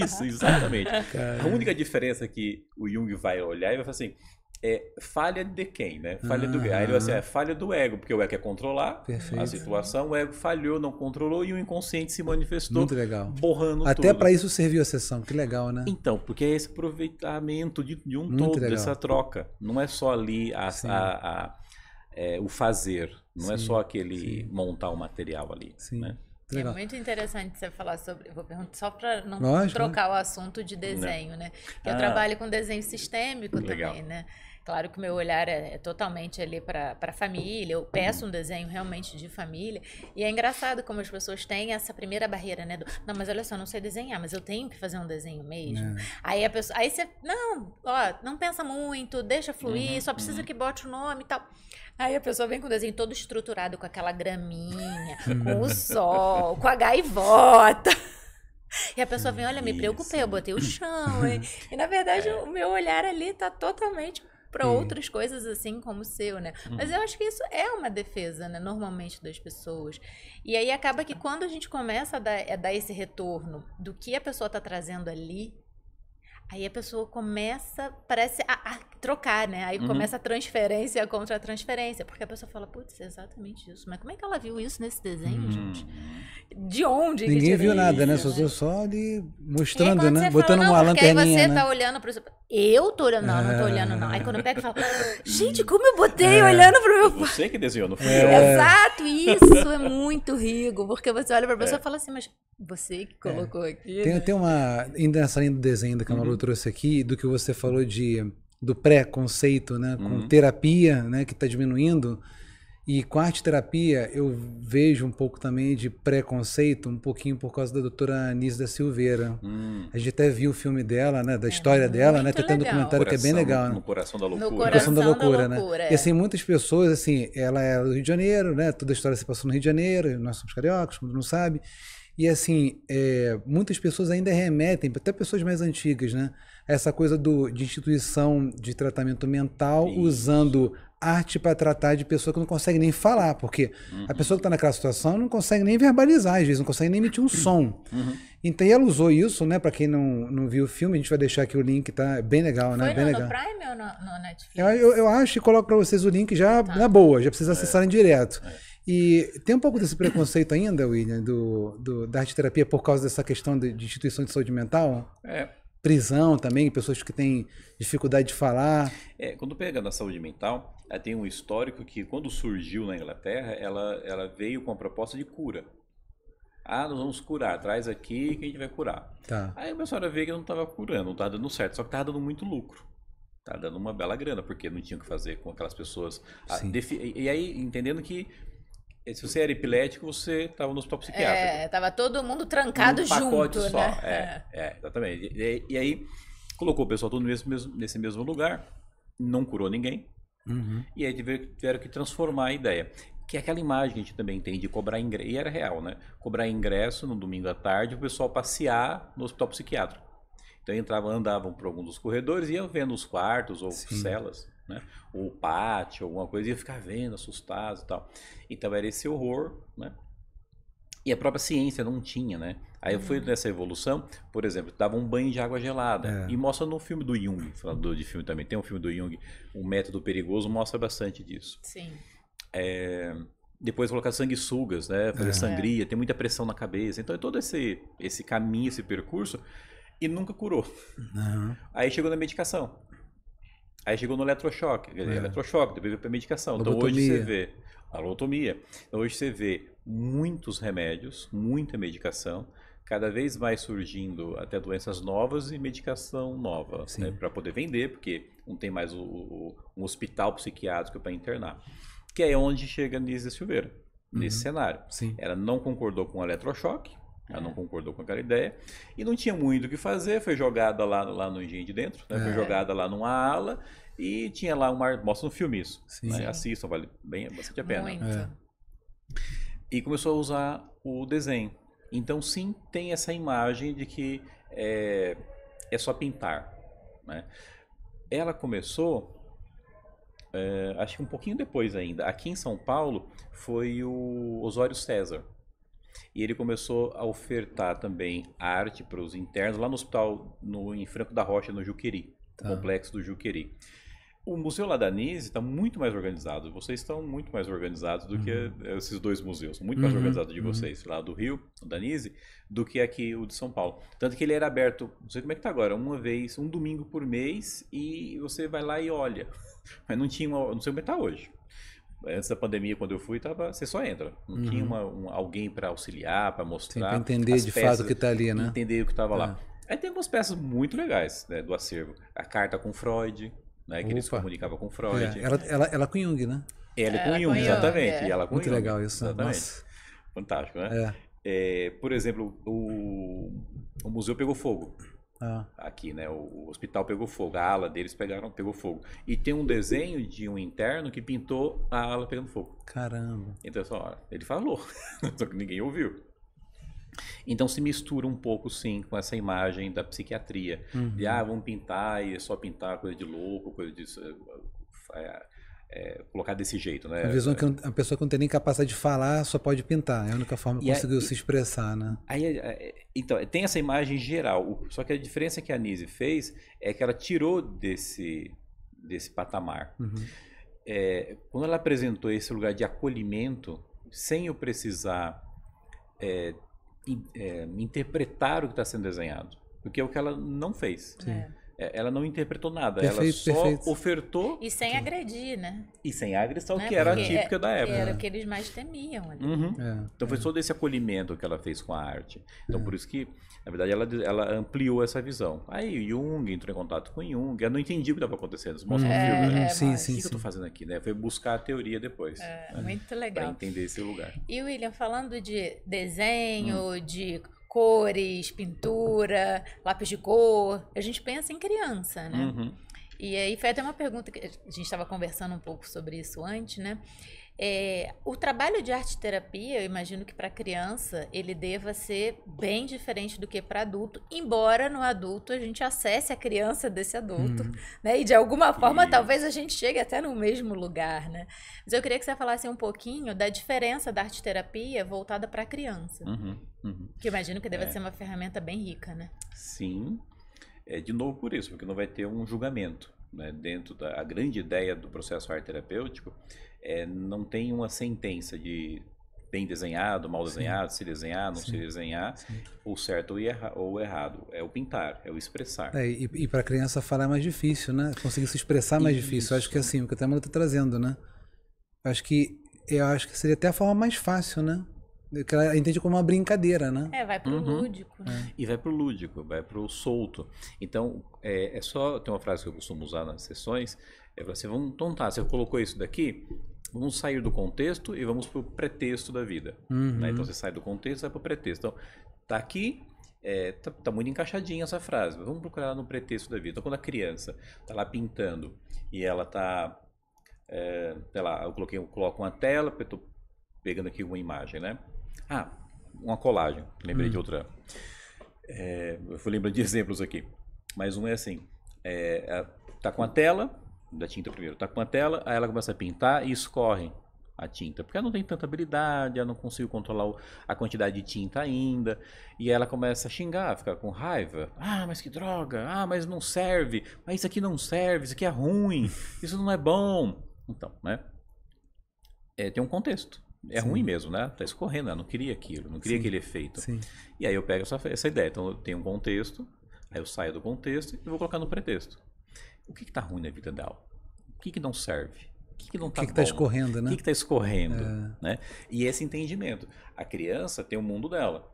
Isso, exatamente. Caramba. A única diferença é que o Jung vai olhar e vai falar assim, falha de quem, né? Falha do Aí ele vai assim, falha do ego, porque o ego quer controlar a situação, o ego falhou, não controlou e o inconsciente se manifestou. Muito legal. Borrando tudo. Até para isso serviu a sessão, que legal, né? Então, porque é esse aproveitamento de um Muito todo, legal. dessa troca. Não é só ali o fazer, não é só aquele montar o material ali. Sim. Né? Legal. É muito interessante você falar sobre... Vou perguntar só para não Lógico, trocar o assunto de desenho, né? Eu trabalho com desenho sistêmico legal. também, né? Claro que o meu olhar é totalmente ali para a família. Eu peço um desenho realmente de família. E é engraçado como as pessoas têm essa primeira barreira, né? Não, mas olha só, não sei desenhar, mas eu tenho que fazer um desenho mesmo. Aí a pessoa... Aí você... não pensa muito, deixa fluir, só precisa que bote o nome e tal. Aí a pessoa vem com o desenho todo estruturado, com aquela graminha, com o sol, com a gaivota. E a pessoa vem, olha, me preocupei, eu botei o chão, hein? E na verdade o meu olhar ali tá totalmente para outras coisas assim como o seu, né? Mas eu acho que isso é uma defesa, né? Normalmente das pessoas. E aí acaba que quando a gente começa a dar esse retorno do que a pessoa tá trazendo ali, aí a pessoa começa, parece, a trocar, né? Aí começa a transferência contra a transferência. Porque a pessoa fala, putz, é exatamente isso. Mas como é que ela viu isso nesse desenho, gente? De onde? Ninguém viu nada, né? Só ali mostrando, né? Botando uma lanterninha, porque aí você né? tá olhando pro seu... Eu tô olhando, não tô olhando, não. Aí quando eu pego e falo, gente, como eu botei olhando pro meu pai. Você que desenhou, não fui eu. Exato, isso é muito rico. Porque você olha pra pessoa e fala assim, mas você que colocou aqui. Tem uma... Ainda nessa linha do desenho que a Malu trouxe aqui, do que você falou do pré-conceito, né? Com terapia, né? Que está diminuindo. E com arte terapia eu vejo um pouco também de preconceito, um pouquinho por causa da doutora Anísia da Silveira. A gente até viu o filme dela, né? Da história dela, né? Tem um documentário que é bem legal. No Coração da Loucura. No Coração da Loucura, né? E assim, muitas pessoas, assim, ela é do Rio de Janeiro, né? Toda a história se passou no Rio de Janeiro, nós somos cariocas, como não sabe. E assim, muitas pessoas ainda remetem, até pessoas mais antigas, né? Essa coisa de instituição de tratamento mental, usando arte para tratar de pessoa que não consegue nem falar, porque a pessoa que está naquela situação não consegue nem verbalizar, às vezes não consegue nem emitir um som. Então, e ela usou isso, né? Para quem não viu o filme, a gente vai deixar aqui o link, tá? É bem legal, né? Foi bem legal. no Prime ou no Netflix? Eu acho que coloco para vocês o link já na boa, já precisa acessarem direto. E tem um pouco desse preconceito ainda, William, da arte terapia por causa dessa questão de instituição de saúde mental? Prisão também, pessoas que têm dificuldade de falar. Quando pega na saúde mental, ela tem um histórico que quando surgiu na Inglaterra, ela veio com a proposta de cura. Nós vamos curar, traz aqui que a gente vai curar. Tá. Aí a pessoa vê que não estava curando, não estava dando certo, só que estava dando muito lucro. Estava dando uma bela grana, porque não tinha o que fazer com aquelas pessoas. E aí, entendendo que se você era epilético, você estava no hospital psiquiátrico. Estava todo mundo trancado junto, só. né? Exatamente. E aí, colocou o pessoal todo nesse mesmo lugar, não curou ninguém, e aí tiveram que transformar a ideia. Que é aquela imagem que a gente também tem de cobrar ingresso, e era real, né? Cobrar ingresso no domingo à tarde, o pessoal passear no hospital psiquiátrico. Então andavam por alguns dos corredores e iam vendo os quartos ou celas, né? Ou o pátio, alguma coisa, e ia ficar vendo, assustados e tal. Então era esse horror, né? E a própria ciência não tinha, né? Aí eu fui nessa evolução, por exemplo, dava um banho de água gelada. E mostra no filme do Jung, falando de filme também, tem um filme do Jung, O Método Perigoso, mostra bastante disso. Sim. Depois colocar sanguessugas, né? Fazer sangria, tem muita pressão na cabeça. Então é todo esse caminho, esse percurso, e nunca curou. Aí chegou na medicação. Aí chegou no eletrochoque. Eletrochoque, depois veio para medicação. Então hoje você vê a lobotomia. Então hoje você vê muitos remédios, muita medicação, cada vez mais surgindo até doenças novas e medicação nova, né? Para poder vender, porque não tem mais um hospital psiquiátrico para internar. Que é onde chega a Anísia Silveira, nesse cenário. Ela não concordou com o eletrochoque, ela não concordou com aquela ideia, e não tinha muito o que fazer, foi jogada lá no Engenho de Dentro, né? Foi jogada lá numa ala, e tinha lá mostra no filme isso. Né? Assistam, vale bastante a pena. Muito. E começou a usar o desenho. Então sim, tem essa imagem de que é só pintar. Né? Ela começou... acho que um pouquinho depois ainda. Aqui em São Paulo foi o Osório César. E ele começou a ofertar também arte para os internos lá no hospital em Franco da Rocha, no Juqueri, complexo do Juqueri. O Museu lá da Anísia está muito mais organizado. Vocês estão muito mais organizados do que esses dois museus. Muito mais organizados de vocês, lá do Rio, da Anísia, do que aqui o de São Paulo. Tanto que ele era aberto, não sei como é que está agora, um domingo por mês, e você vai lá e olha. Mas não tinha, não sei como está hoje. Antes da pandemia, quando eu fui, você só entra. Não tinha alguém para auxiliar, para mostrar. Para entender de fato o que está ali, né? Entender o que estava lá. Aí tem algumas peças muito legais, né, do acervo. A carta com Freud, né, que eles comunicavam com Freud. Ela com Jung, né? Ela com Jung, exatamente. E ela com muito Jung, legal isso. Exatamente. Nossa. Fantástico, né? Por exemplo, o museu pegou fogo. Aqui, né? O hospital pegou fogo, a ala deles pegou fogo. E tem um desenho de um interno que pintou a ala pegando fogo. Caramba. Então, ele falou, só que ninguém ouviu. Então se mistura um pouco, sim, com essa imagem da psiquiatria. De, vamos pintar e é só pintar coisa de louco, coisa de... colocar desse jeito, né? A visão que a pessoa que não tem nem capacidade de falar só pode pintar. É a única forma que conseguiu se expressar, né? Então, tem essa imagem geral. Só que a diferença que a Anísia fez é que ela tirou desse patamar. Quando ela apresentou esse lugar de acolhimento, sem eu precisar interpretar o que está sendo desenhado. Porque é o que ela não fez. Ela não interpretou nada, ela só ofertou... E sem agredir, né? E sem agressão, que era típica da época. Era o que eles mais temiam ali. Então foi todo esse acolhimento que ela fez com a arte. Então por isso que, na verdade, ela ampliou essa visão. Aí Jung entrou em contato com Jung, ela não entendia o que estava acontecendo. Isso mostra no filme, né? Sim. O que eu estou fazendo aqui, né? Foi buscar a teoria depois. Né? Muito legal. Para entender esse lugar. E William, falando de desenho, de... cores, pintura, lápis de cor, a gente pensa em criança, né? E aí foi até uma pergunta que a gente estava conversando um pouco sobre isso antes, né? O trabalho de arte-terapia, eu imagino que para criança ele deva ser bem diferente do que para adulto, embora no adulto a gente acesse a criança desse adulto, né? E de alguma forma talvez a gente chegue até no mesmo lugar, né? Mas eu queria que você falasse um pouquinho da diferença da arte-terapia voltada para a criança, que eu imagino que deve ser uma ferramenta bem rica, né? Sim, de novo por isso, porque não vai ter um julgamento, né? Dentro a grande ideia do processo arte terapêutico não tem uma sentença de bem desenhado, mal desenhado, se desenhar, não se desenhar, ou certo ou errado. É o pintar, é o expressar. E para a criança falar é mais difícil, né? Conseguir se expressar é mais difícil. Eu acho que é assim, o que a Tamara está trazendo, né? Eu acho que seria até a forma mais fácil, né? Que ela entende como uma brincadeira, né? Vai pro lúdico, né? E vai pro lúdico, vai pro solto. Então, só... Tem uma frase que eu costumo usar nas sessões, assim, então tá, você colocou isso daqui, vamos sair do contexto e vamos pro pretexto da vida. Né? Então, você sai do contexto e vai pro pretexto. Então, tá aqui, tá muito encaixadinha essa frase, mas vamos procurar no pretexto da vida. Então, quando a criança tá lá pintando e ela tá... sei lá, eu coloco uma tela, eu tô pegando aqui uma imagem, né? Uma colagem. Lembrei de outra. Eu fui lembrando de exemplos aqui. Mas um é assim. Tá com a tela, da tinta primeiro, tá com a tela, aí ela começa a pintar e escorre a tinta. Porque ela não tem tanta habilidade, ela não conseguiu controlar a quantidade de tinta ainda. E aí ela começa a xingar, ficar com raiva. Mas que droga! Mas não serve! Mas isso aqui não serve, isso aqui é ruim, isso não é bom. Então, né? Tem um contexto. Ruim mesmo, né? Tá escorrendo, não queria aquilo, não queria aquele efeito. E aí eu pego essa ideia. Então eu tenho um contexto, aí eu saio do contexto e vou colocar no pretexto. O que tá ruim na vida dela? O que não serve? O que não tá bom? O que tá escorrendo, né? O que tá escorrendo, né? E esse entendimento. A criança tem o mundo dela.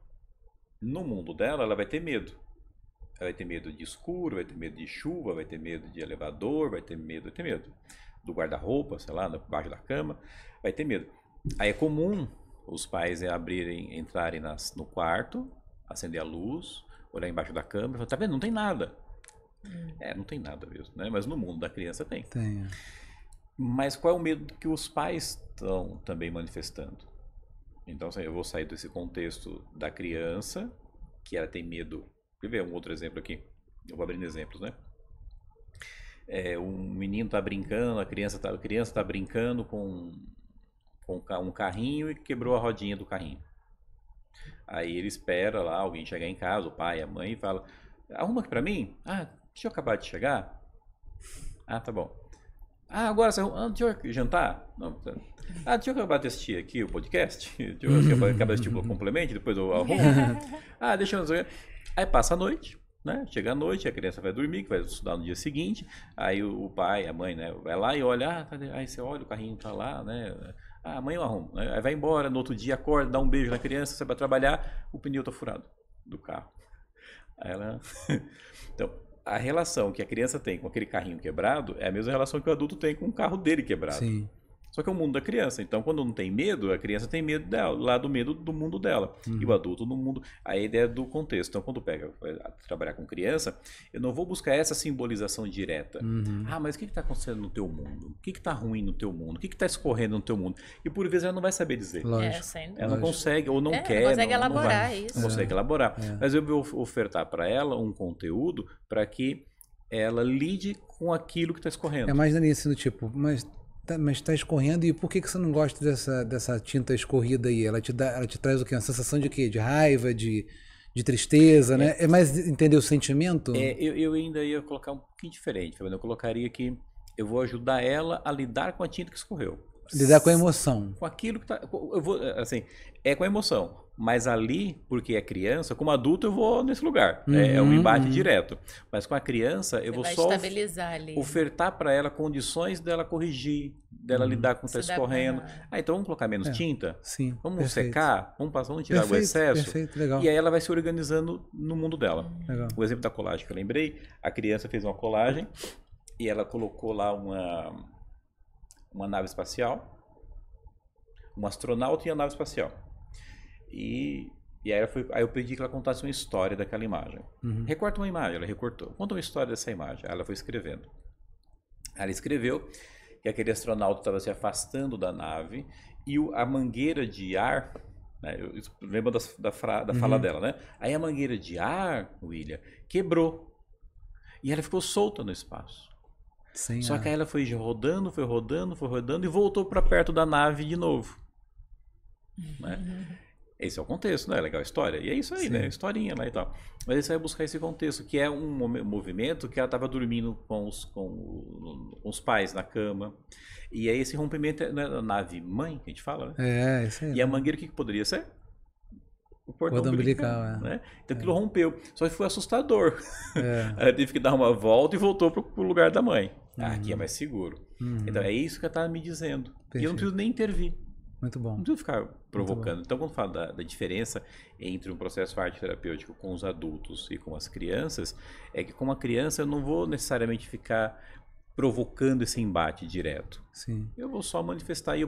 No mundo dela, ela vai ter medo. Ela vai ter medo de escuro, vai ter medo de chuva, vai ter medo de elevador, vai ter medo do guarda-roupa, sei lá, debaixo da cama, vai ter medo. Aí é comum os pais entrarem no quarto, acender a luz, olhar embaixo da cama e falar, tá vendo? Não tem nada. Não tem nada mesmo, né? Mas no mundo da criança tem. Tem. Mas qual é o medo que os pais estão também manifestando? Então, eu vou sair desse contexto da criança, que ela tem medo. Quer ver um outro exemplo aqui? Eu vou abrindo exemplos, né? Um menino tá brincando, a criança tá brincando com um carrinho e quebrou a rodinha do carrinho. Aí ele espera lá alguém chegar em casa, o pai, a mãe, e fala, arruma aqui pra mim? Deixa eu acabar de chegar. Tá bom. Agora você arruma, deixa eu jantar? Não, deixa eu acabar de assistir aqui o podcast. Deixa eu acabar de assistir o complemento, depois eu arrumo. Deixa eu... Aí passa a noite, né? Chega a noite, a criança vai dormir, que vai estudar no dia seguinte. Aí o pai, a mãe, né, vai lá e olha, aí você olha, o carrinho tá lá, né? Amanhã eu arrumo. Aí vai embora, no outro dia acorda, dá um beijo na criança, você vai trabalhar, o pneu tá furado do carro. Aí ela... Então, a relação que a criança tem com aquele carrinho quebrado é a mesma relação que o adulto tem com o carro dele quebrado. Sim. Só que é o mundo da criança. Então, quando não tem medo, a criança tem medo dela, lá do medo do mundo dela. E o adulto no mundo... A ideia é do contexto. Então, quando pega trabalhar com criança, eu não vou buscar essa simbolização direta. Mas o que está acontecendo no teu mundo? O que está ruim no teu mundo? O que está escorrendo no teu mundo? E por vezes ela não vai saber dizer. Ela não consegue ou não quer. Não consegue elaborar isso. Não consegue elaborar. Mas eu vou ofertar para ela um conteúdo para que ela lide com aquilo que está escorrendo. É mais nisso, do tipo, mas tá escorrendo e por que você não gosta dessa tinta escorrida aí? Ela te traz o quê? Uma sensação de quê? De raiva, de tristeza, né? É mais entender o sentimento? Eu ainda ia colocar um pouquinho diferente. Eu colocaria que eu vou ajudar ela a lidar com a tinta que escorreu. Lidar com a emoção. Com aquilo que tá... Eu vou, assim, com a emoção. Mas ali, porque é criança, como adulto eu vou nesse lugar. É um embate direto. Mas com a criança, eu vou só ofertar para ela condições dela corrigir, dela lidar com o que está escorrendo. Então vamos colocar menos tinta? Sim. Vamos secar? Vamos tirar o excesso? Perfeito, legal. E aí ela vai se organizando no mundo dela. Legal. O exemplo da colagem que eu lembrei, a criança fez uma colagem e ela colocou lá uma nave espacial, um astronauta e a nave espacial. E aí eu pedi que ela contasse uma história daquela imagem. Recorta uma imagem, ela recortou. Conta uma história dessa imagem. Aí ela foi escrevendo. Ela escreveu que aquele astronauta estava se afastando da nave e a mangueira de ar, né, lembra da fala dela, né? Aí a mangueira de ar, William, quebrou e ela ficou solta no espaço. Sim, Só que aí ela foi rodando e voltou para perto da nave de novo. Né? Esse é o contexto, né? Legal a história. E é isso aí, né? Historinha lá e tal. Mas você vai buscar esse contexto, que é um movimento que ela estava dormindo com os pais na cama. E aí esse rompimento é a nave mãe, que a gente fala, né? isso aí. E a mangueira, o que poderia ser? O cordão umbilical, né? Então aquilo rompeu. Só que foi assustador. Ela teve que dar uma volta e voltou pro lugar da mãe. Aqui é mais seguro. Então é isso que ela estava me dizendo. Perfeito. E eu não preciso nem intervir. Muito bom. Não preciso ficar provocando. Então, quando falo da diferença entre um processo arte terapêutico com os adultos e com as crianças, é que com a criança eu não vou necessariamente ficar provocando esse embate direto. Sim. Eu vou só manifestar e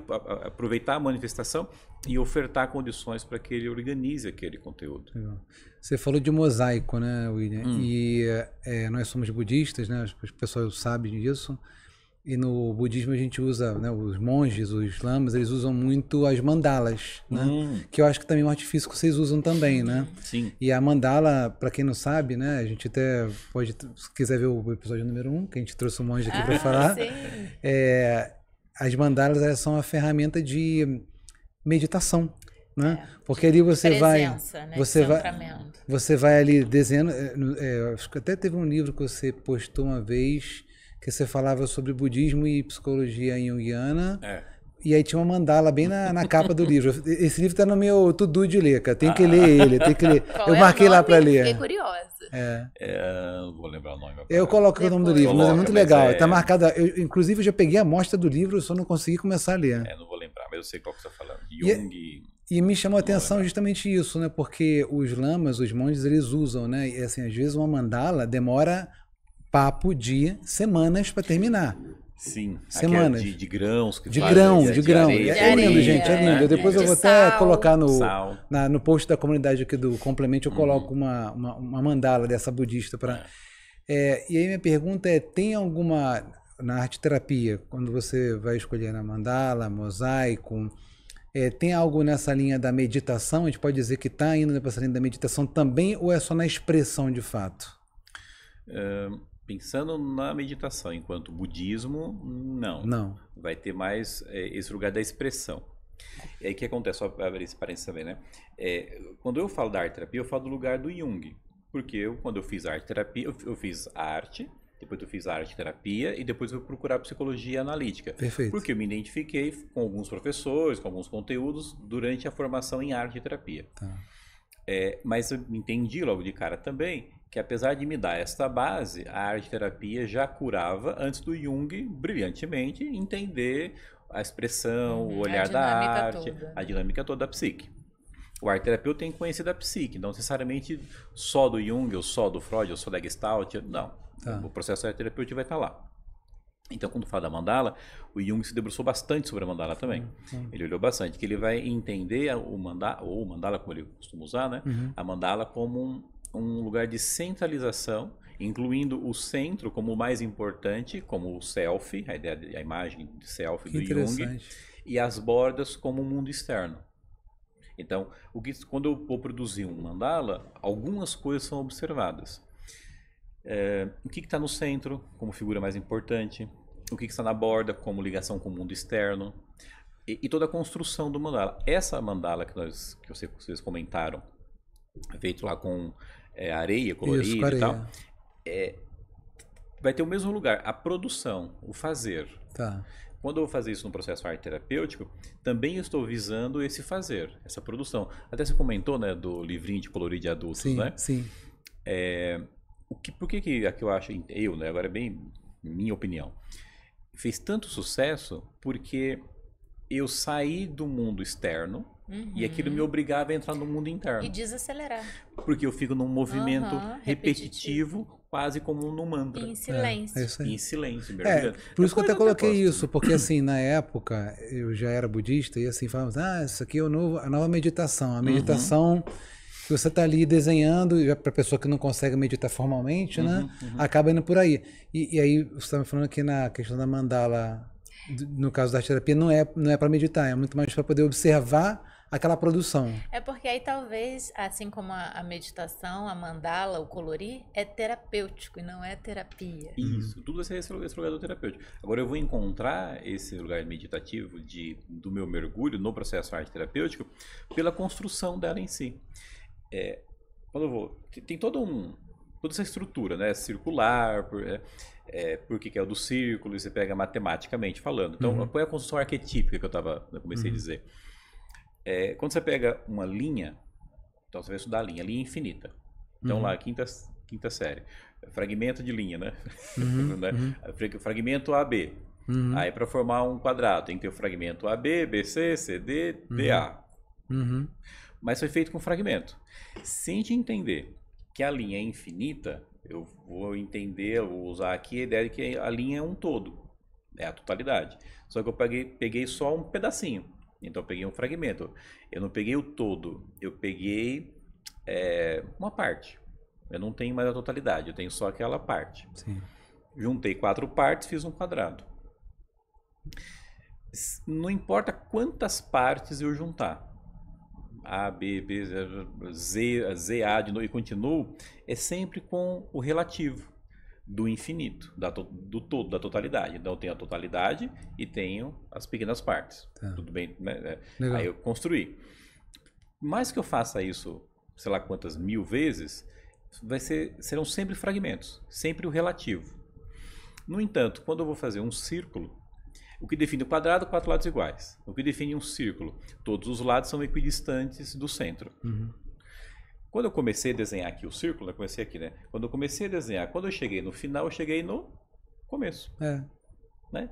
aproveitar a manifestação e ofertar condições para que ele organize aquele conteúdo. Legal. Você falou de mosaico, né, William? E nós somos budistas, né? As pessoas sabem disso. E no budismo a gente usa, né, os monges, os lamas, eles usam muito as mandalas, né? Que eu acho que também é um artifício que vocês usam também, né? Sim. E a mandala, para quem não sabe, né, a gente até pode, se quiser ver o episódio número 1, que a gente trouxe um monge aqui para falar. Sim. As mandalas, elas são uma ferramenta de meditação, né? Porque ali você presença, vai, né? você vai ali desenhando. Acho que até teve um livro que você postou uma vez, que você falava sobre budismo e psicologia junguiana. E aí tinha uma mandala bem na capa do livro. Esse livro está no meu to-do de ler, cara. Tem que ler ele, tem que ler. Qual eu marquei lá para ler. Fiquei curiosa. Não vou lembrar o nome agora. Eu coloco o nome do livro, mas é muito legal. Está marcado. Inclusive, eu já peguei a amostra do livro, só não consegui começar a ler. Não vou lembrar, mas eu sei qual que você está falando. Jung. E me chamou a atenção justamente isso, né? Porque os lamas, os monges, eles usam, né? E assim, às vezes uma mandala demora semanas para terminar. Sim, semanas. De grãos. De grão. É lindo, gente, é lindo. Depois eu vou até colocar no post da comunidade aqui do Complemento, eu coloco uma mandala dessa budista. E aí minha pergunta é, tem alguma, na arte terapia, quando você vai escolher a mandala, mosaico, tem algo nessa linha da meditação? A gente pode dizer que está indo nessa linha da meditação também, ou é só na expressão de fato? Pensando na meditação enquanto budismo, não. Vai ter mais esse lugar da expressão. E aí o que acontece? Só para abrir esse parênteses também, né? Quando eu falo da arte terapia, eu falo do lugar do Jung. Porque quando eu fiz arte terapia, eu fiz arte, depois eu fiz arte terapia e depois eu fui procurar psicologia analítica. Perfeito. Porque eu me identifiquei com alguns professores, com alguns conteúdos durante a formação em arte terapia. Tá. Mas eu entendi logo de cara também que, apesar de me dar esta base, a arte-terapia já curava antes do Jung brilhantemente entender a expressão, o olhar da arte, a dinâmica toda da psique. O arte-terapeuta tem que conhecer da psique, não necessariamente só do Jung, ou só do Freud, ou só da Gestalt, não. O processo arte-terapêutico vai estar lá. Então, quando fala da mandala, o Jung se debruçou bastante sobre a mandala também. Ele olhou bastante, que ele vai entender o mandala, como ele costuma usar, né? A mandala como um lugar de centralização, incluindo o centro como o mais importante, como o self, a imagem de self do Jung, e as bordas como o mundo externo. Então, quando eu vou produzir um mandala, algumas coisas são observadas. O que está no centro como figura mais importante, o que está na borda como ligação com o mundo externo, e toda a construção do mandala. Essa mandala que vocês comentaram, feito lá com areia colorida e tal, vai ter o mesmo lugar, a produção, o fazer. Tá. Quando eu vou fazer isso no processo arte terapêutico, também estou visando esse fazer, essa produção. Até você comentou, né, do livrinho de colorir de adultos, né? Sim. Por que eu acho, né, agora é bem minha opinião, fez tanto sucesso porque eu saí do mundo externo e aquilo me obrigava a entrar no mundo interno. E desacelerar. Porque eu fico num movimento repetitivo, quase como num mantra. Em silêncio. Isso aí. Em silêncio. Por isso que eu até coloquei isso, porque assim, na época, eu já era budista e assim, falávamos, isso aqui é a nova meditação. A meditação que você está ali desenhando, para a pessoa que não consegue meditar formalmente, né? Acaba indo por aí. E aí, você estava falando aqui na questão da mandala. no caso da arte-terapia, não é para meditar, é muito mais para poder observar aquela produção. É porque aí talvez, assim como a meditação, a mandala, o colorir, é terapêutico e não é terapia. Isso, tudo vai ser esse lugar do terapêutico. Agora eu vou encontrar esse lugar meditativo do meu mergulho no processo arte terapêutico pela construção dela em si. Quando eu vou, tem toda essa estrutura, né? Circular, porque que é o do círculo, e você pega matematicamente falando. Então, qual é a construção arquetípica que eu comecei a dizer? Quando você pega uma linha, então você vai estudar a linha infinita. Então lá, quinta série, fragmento de linha, né? Fragmento AB. Aí para formar um quadrado tem que ter o fragmento AB, BC, CD, DA. Mas foi feito com fragmento. Se a gente entender que a linha é infinita, eu vou usar aqui a ideia de que a linha é um todo, é a totalidade. Só que eu peguei só um pedacinho. Então eu peguei um fragmento. Eu não peguei o todo, eu peguei uma parte. Eu não tenho mais a totalidade, eu tenho só aquela parte. Sim. Juntei 4 partes, fiz um quadrado. Não importa quantas partes eu juntar, A, B, B, Z, A de novo e continuo, é sempre com o relativo do infinito, do todo, da totalidade. Então eu tenho a totalidade e tenho as pequenas partes. Tá. Tudo bem, né? Legal. Aí eu construí. Mais que eu faça isso, sei lá quantas 1000 vezes, serão sempre fragmentos, sempre o relativo. No entanto, quando eu vou fazer um círculo, o que define o quadrado, 4 lados iguais. O que define um círculo, todos os lados são equidistantes do centro. Quando eu comecei a desenhar aqui o círculo, eu comecei aqui, né? Quando eu comecei a desenhar, quando eu cheguei no final, eu cheguei no começo. Né?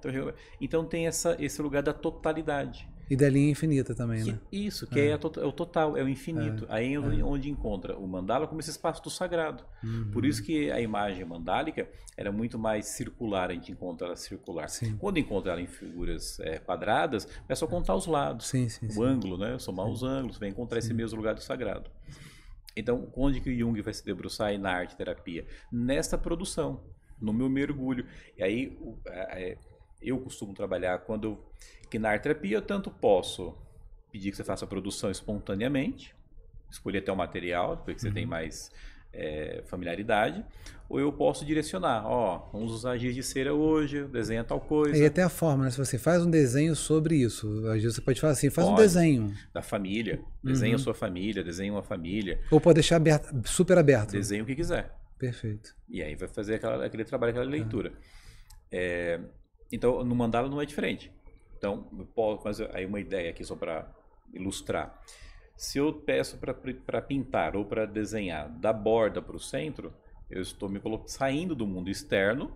Então tem esse lugar da totalidade. E da linha infinita também, né? Isso, que é o total, é o infinito. Aí é onde encontra o mandala como esse espaço do sagrado. Por isso que a imagem mandálica era muito mais circular, a gente encontra ela circular. Sim. Quando encontra ela em figuras quadradas, é só contar os lados. Sim. O ângulo, né? Somar os ângulos, vai encontrar esse mesmo lugar do sagrado. Então, onde que o Jung vai se debruçar aí na arte-terapia? Nessa produção, no meu mergulho. E aí, eu costumo trabalhar que na arte-terapia eu tanto posso pedir que você faça a produção espontaneamente, escolher até o material, depois que você tem mais familiaridade, ou eu posso direcionar, vamos usar giz de cera hoje, desenha tal coisa. E até a forma, né? Se você faz um desenho sobre isso, às vezes você pode falar assim, um desenho. Da família, desenha a sua família, desenha uma família. Ou pode deixar super aberto. Desenha o que quiser. Perfeito. E aí vai fazer aquele trabalho, aquela leitura. Então, no mandala não é diferente. Então, mas aí uma ideia aqui só para ilustrar. Se eu peço para pintar ou para desenhar da borda para o centro, eu estou saindo do mundo externo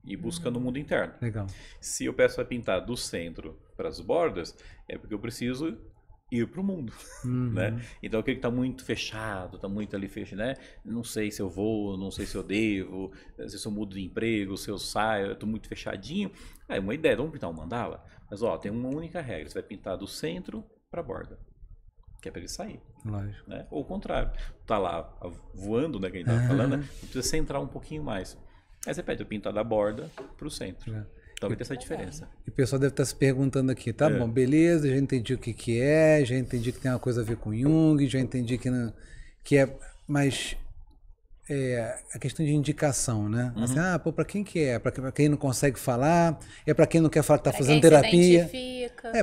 e buscando o mundo interno. Legal. Se eu peço para pintar do centro para as bordas, é porque eu preciso ir para o mundo, né? Então aquele que está muito fechado, está muito ali fechado, né? Não sei se eu vou, não sei se eu devo, se eu mudo de emprego, se eu saio, eu estou muito fechadinho. Aí uma ideia, vamos pintar um mandala? Mas tem uma única regra, você vai pintar do centro para a borda, que é para ele sair. Lógico. Né? Ou o contrário, tá lá voando, né, que a gente estava falando, né? Precisa centrar um pouquinho mais. Aí você pede eu pintar da borda para o centro. Então vai ter essa diferença. E o pessoal deve estar se perguntando aqui, tá bom, beleza, já entendi o que é, já entendi que tem uma coisa a ver com Jung, já entendi que é, mas a questão de indicação, né? Assim, para quem que é? Para quem não consegue falar? É para quem não quer falar que está fazendo terapia?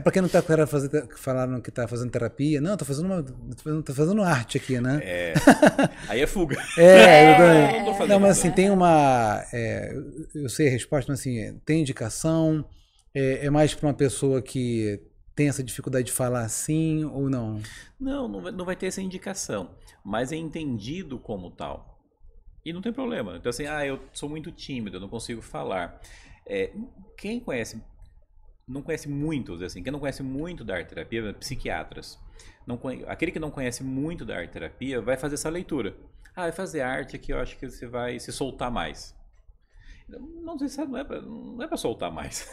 Para quem não está falando que está fazendo terapia? Não, tô fazendo arte aqui, né? Aí é fuga. Não, mas assim, tem uma... eu sei a resposta, mas assim, tem indicação? É mais para uma pessoa que tem essa dificuldade de falar assim ou não? Não vai ter essa indicação, mas é entendido como tal. E não tem problema. Então assim, eu sou muito tímido, eu não consigo falar. Quem não conhece muito, assim, quem não conhece muito da arte-terapia, psiquiatras. Aquele que não conhece muito da arte-terapia vai fazer essa leitura. Vai fazer arte aqui, eu acho que você vai se soltar mais. Não sei se não é para soltar mais.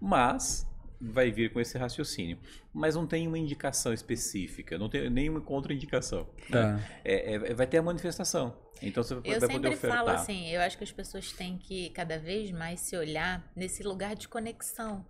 Mas vai vir com esse raciocínio. Mas não tem uma indicação específica, não tem nenhuma contraindicação. Né? Vai ter a manifestação. Então você vai poder ofertar. Eu sempre falo assim, eu acho que as pessoas têm que cada vez mais se olhar nesse lugar de conexão.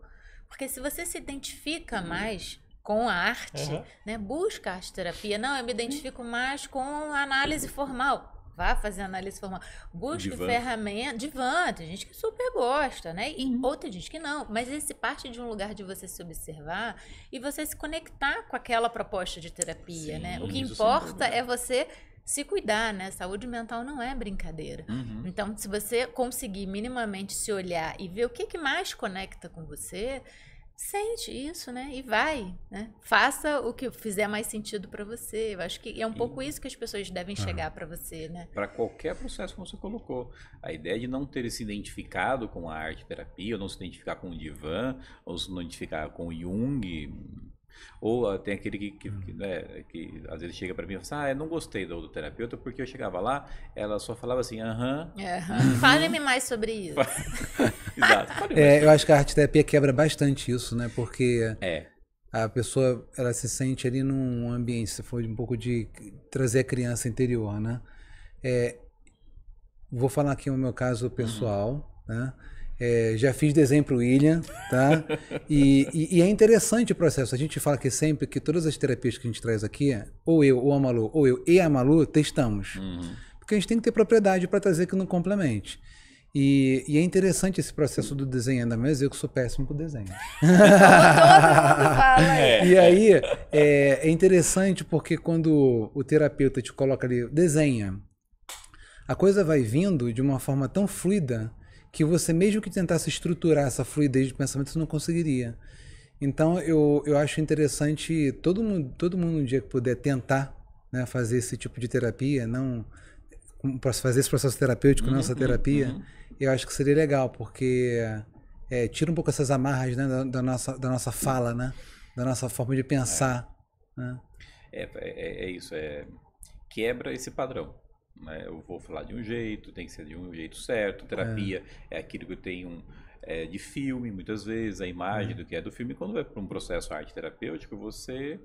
Porque se você se identifica mais com a arte, né? Busca a arte-terapia. Não, eu me identifico mais com a análise formal. Vá fazer análise formal. Busque ferramenta. Divã, tem gente que super gosta, né? E outra gente que não. Mas esse parte de um lugar de você se observar e você se conectar com aquela proposta de terapia, Sim, né? O que importa é você se cuidar, né? Saúde mental não é brincadeira. Então, se você conseguir minimamente se olhar e ver o que mais conecta com você, sente isso, né? E vai, né? Faça o que fizer mais sentido para você. Eu acho que é um pouco isso que as pessoas devem chegar para você, né? Para qualquer processo que você colocou. A ideia de não ter se identificado com a arte-terapia, ou não se identificar com o divã, ou se não identificar com o Jung, ou tem aquele né, que às vezes chega para mim e fala assim, eu não gostei do terapeuta porque eu chegava lá, ela só falava assim, Fale-me mais sobre isso. Exato. Eu acho que a arte-terapia quebra bastante isso, né? Porque a pessoa, ela se sente ali num ambiente, se for um pouco de trazer a criança interior, né? Vou falar aqui o meu caso pessoal, né? Já fiz desenho para o William, tá? E é interessante o processo. A gente fala que sempre que todas as terapias que a gente traz aqui, ou eu, ou a Malu, ou eu e a Malu, testamos. Porque a gente tem que ter propriedade para trazer que não complemente. E é interessante esse processo do desenho, ainda mais eu que sou péssimo pro desenho. Todo mundo fala. E aí, é interessante porque quando o terapeuta te coloca ali, desenha, a coisa vai vindo de uma forma tão fluida que você, mesmo que tentasse estruturar essa fluidez de pensamento, você não conseguiria. Então, eu acho interessante todo mundo um dia que puder tentar, né, fazer esse tipo de terapia, não fazer esse processo terapêutico, não essa terapia, eu acho que seria legal, porque tira um pouco essas amarras, né, da nossa fala, né, da nossa forma de pensar. Né? É isso, quebra esse padrão. Eu vou falar de um jeito, tem que ser de um jeito certo. Terapia é aquilo que eu tenho de filme, muitas vezes, a imagem do que é do filme. Quando vai para um processo arte terapêutico, você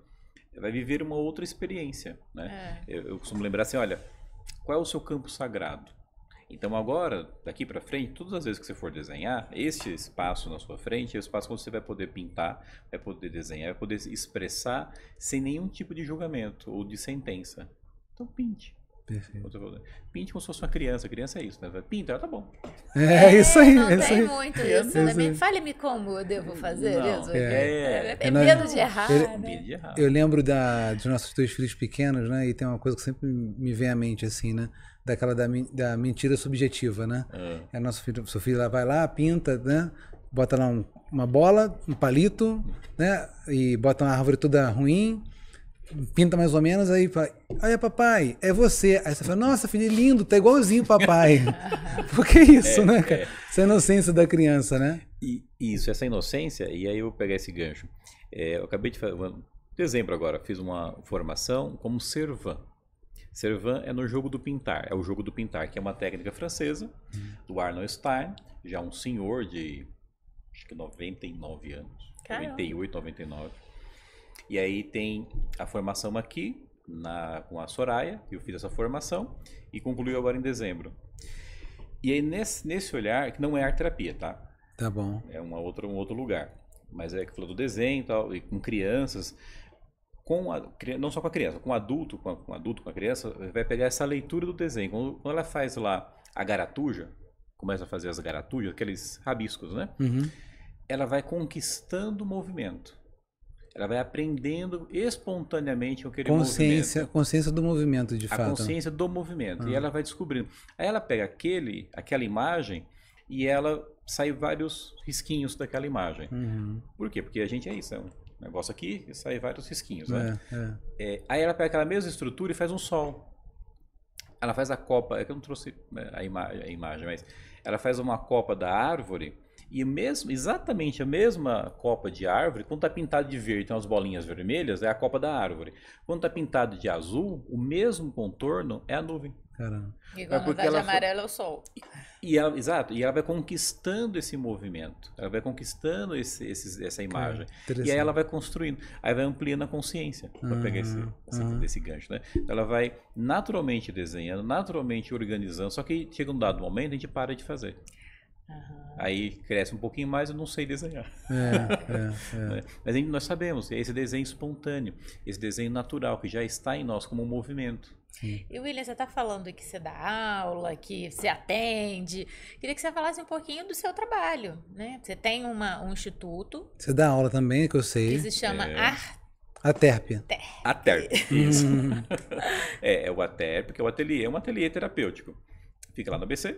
vai viver uma outra experiência. Né? Eu costumo lembrar assim, olha, qual é o seu campo sagrado? Então agora, daqui para frente, todas as vezes que você for desenhar, este espaço na sua frente é o espaço que você vai poder pintar, vai poder desenhar, vai poder expressar sem nenhum tipo de julgamento ou de sentença. Então pinte. Perfeito. Pinte como se fosse uma criança. Criança é isso, né? Pinta, tá bom. Isso aí. Não tem tem muito isso, né? Fale-me como eu devo fazer isso. Medo de errar, né? Eu lembro dos nossos 2 filhos pequenos, né? E tem uma coisa que sempre me vem à mente, assim, né? Daquela da mentira subjetiva, né? Seu filho lá vai lá, pinta, né? Bota lá uma bola, um palito, né? E bota uma árvore toda ruim. Pinta mais ou menos, aí fala, olha papai, é você. Aí você fala, nossa filho, lindo, tá igualzinho o papai. Porque é isso, né, cara? Essa inocência da criança, né? Isso, essa inocência, e aí eu vou pegar esse gancho. Eu acabei de fazer, dezembro agora, fiz uma formação como Servan. Servan é no jogo do pintar, é o jogo do pintar, que é uma técnica francesa, do Arnold Stein, já um senhor de, acho que 99 anos, Caramba. 98, 99. E aí tem a formação aqui, com a Soraya, que eu fiz essa formação, e concluiu agora em dezembro. E aí nesse olhar, que não é arte terapia, tá? Tá bom. É um outro lugar. Mas que falou do desenho e tal, e com crianças, não só com a criança, com o adulto, com a criança, vai pegar essa leitura do desenho. Quando ela faz lá a garatuja, começa a fazer as garatujas, aqueles rabiscos, né? Ela vai conquistando o movimento. Ela vai aprendendo espontaneamente aquele movimento. Consciência do movimento, de fato. A consciência do movimento. E ela vai descobrindo. Aí ela pega aquela imagem e ela sai vários risquinhos daquela imagem. Por quê? Porque a gente é isso. É um negócio aqui e sai vários risquinhos. Né? Aí ela pega aquela mesma estrutura e faz um sol. Ela faz a copa. É que eu não trouxe a imagem, mas ela faz uma copa da árvore. E exatamente a mesma copa de árvore, quando está pintado de verde, tem umas bolinhas vermelhas, é a copa da árvore. Quando está pintado de azul, o mesmo contorno é a nuvem. Caramba. E quando está de amarelo é o sol. Exato, e ela vai conquistando esse movimento, ela vai conquistando essa imagem. E aí ela vai construindo, aí vai ampliando a consciência, para pegar esse gancho. Né? Ela vai naturalmente desenhando, naturalmente organizando, só que chega um dado momento a gente para de fazer. Aí cresce um pouquinho mais, eu não sei desenhar. Né? Mas nós sabemos, é esse desenho espontâneo, esse desenho natural, que já está em nós como um movimento. Sim. E William, você está falando que você dá aula, que você atende. Queria que você falasse um pouquinho do seu trabalho, né? Você tem um instituto. Você dá aula também, que eu sei. Que se chama ATERP. ATERP, isso. É o ATERP, que é um ateliê terapêutico. Fica lá no ABC.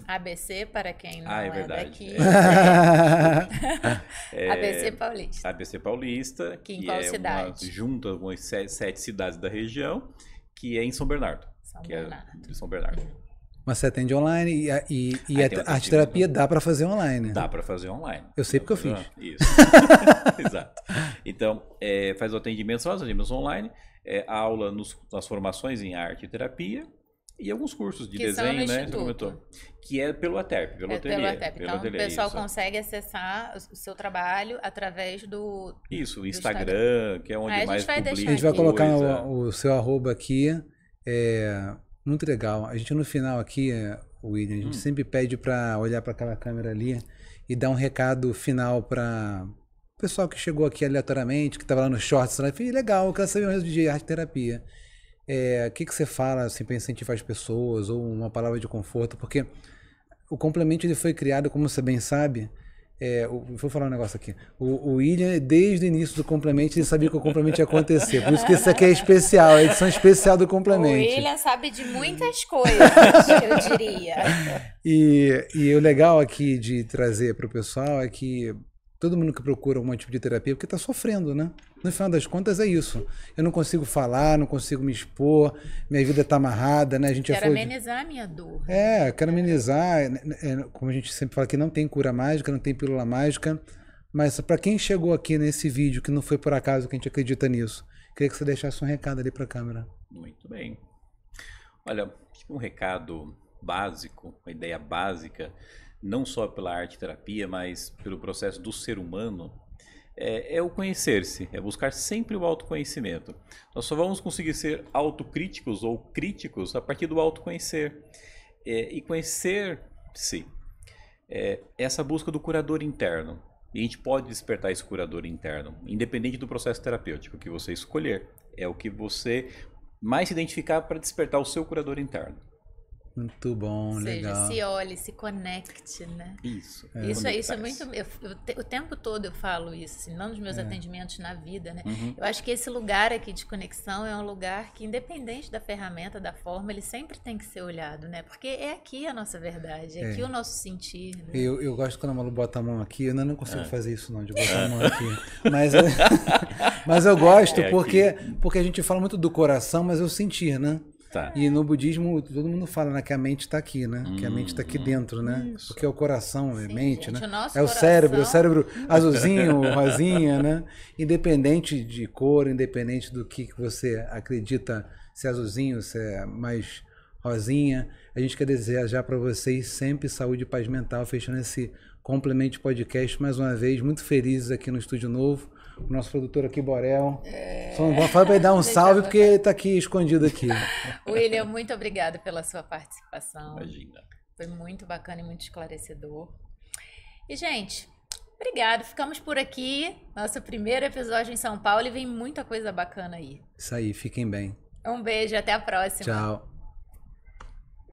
ABC, para quem não é daqui. ABC Paulista. ABC Paulista, que em qual cidade? Junta umas 7 cidades da região, que é em São Bernardo. De São Bernardo. Mas você atende online e a arte terapia dá para fazer online. Dá para fazer online. Eu sei porque eu fiz. Isso. Exato. Então, faz o atendimento, só os atendimentos online, aula nas formações em arte e terapia, e alguns cursos de desenho, né? Que é pelo ATERP, pelo ateliê. Então, o pessoal consegue acessar o seu trabalho através do... Isso, o Instagram, que é onde mais publica. A gente vai colocar o seu arroba aqui. Muito legal. A gente no final aqui, William, a gente sempre pede para olhar para aquela câmera ali e dar um recado final para o pessoal que chegou aqui aleatoriamente, que estava lá no Shorts, lá, e legal, eu quero saber mais de arte terapia. O que você fala assim, para incentivar as pessoas, ou uma palavra de conforto, porque o complemento ele foi criado, como você bem sabe, vou falar um negócio aqui, o William, desde o início do complemento, ele sabia que o complemento ia acontecer, por isso que isso aqui é especial, a edição especial do complemento. O William sabe de muitas coisas, eu diria. E o legal aqui de trazer para o pessoal é que todo mundo que procura algum tipo de terapia, porque está sofrendo, né? No final das contas é isso. Eu não consigo falar, não consigo me expor, minha vida está amarrada, né? Quero amenizar a minha dor. Quero amenizar. Como a gente sempre fala que não tem cura mágica, não tem pílula mágica, mas para quem chegou aqui nesse vídeo, que não foi por acaso que a gente acredita nisso, queria que você deixasse um recado ali para a câmera. Muito bem. Olha, um recado básico, uma ideia básica, não só pela arte terapia, mas pelo processo do ser humano, é o conhecer-se, é buscar sempre o autoconhecimento. Nós só vamos conseguir ser autocríticos ou críticos a partir do autoconhecer. E conhecer-se essa busca do curador interno. E a gente pode despertar esse curador interno, independente do processo terapêutico que você escolher. É o que você mais se identificar para despertar o seu curador interno. Muito bom, legal. Ou seja, se olhe, se conecte, né? Isso. Isso é muito... o tempo todo eu falo isso, assim, não nos meus atendimentos na vida, né? Eu acho que esse lugar aqui de conexão é um lugar que, independente da ferramenta, da forma, ele sempre tem que ser olhado, né? Porque é aqui a nossa verdade, é aqui o nosso sentir. Né? Eu gosto quando a Malu bota a mão aqui, eu ainda não consigo fazer isso não, de botar a mão aqui. Mas eu gosto porque a gente fala muito do coração, mas eu sentir, né? Tá. E no budismo, todo mundo fala, né, que a mente está aqui, né? Que a mente está aqui dentro, né? Isso. Porque é o coração, a mente, gente, né? O cérebro azulzinho, rosinha, né? Independente de cor, independente do que você acredita, se é azulzinho, se é mais rosinha, a gente quer desejar para vocês sempre saúde e paz mental, fechando esse Complemento Podcast mais uma vez, muito felizes aqui no Estúdio Novo. O nosso produtor aqui, Borel. Só não fala para ele dar um salve, porque ele está aqui escondido aqui. William, muito obrigada pela sua participação. Imagina. Foi muito bacana e muito esclarecedor. E, gente, obrigado. Ficamos por aqui. Nosso primeiro episódio em São Paulo e vem muita coisa bacana aí. Isso aí, fiquem bem. Um beijo, até a próxima. Tchau.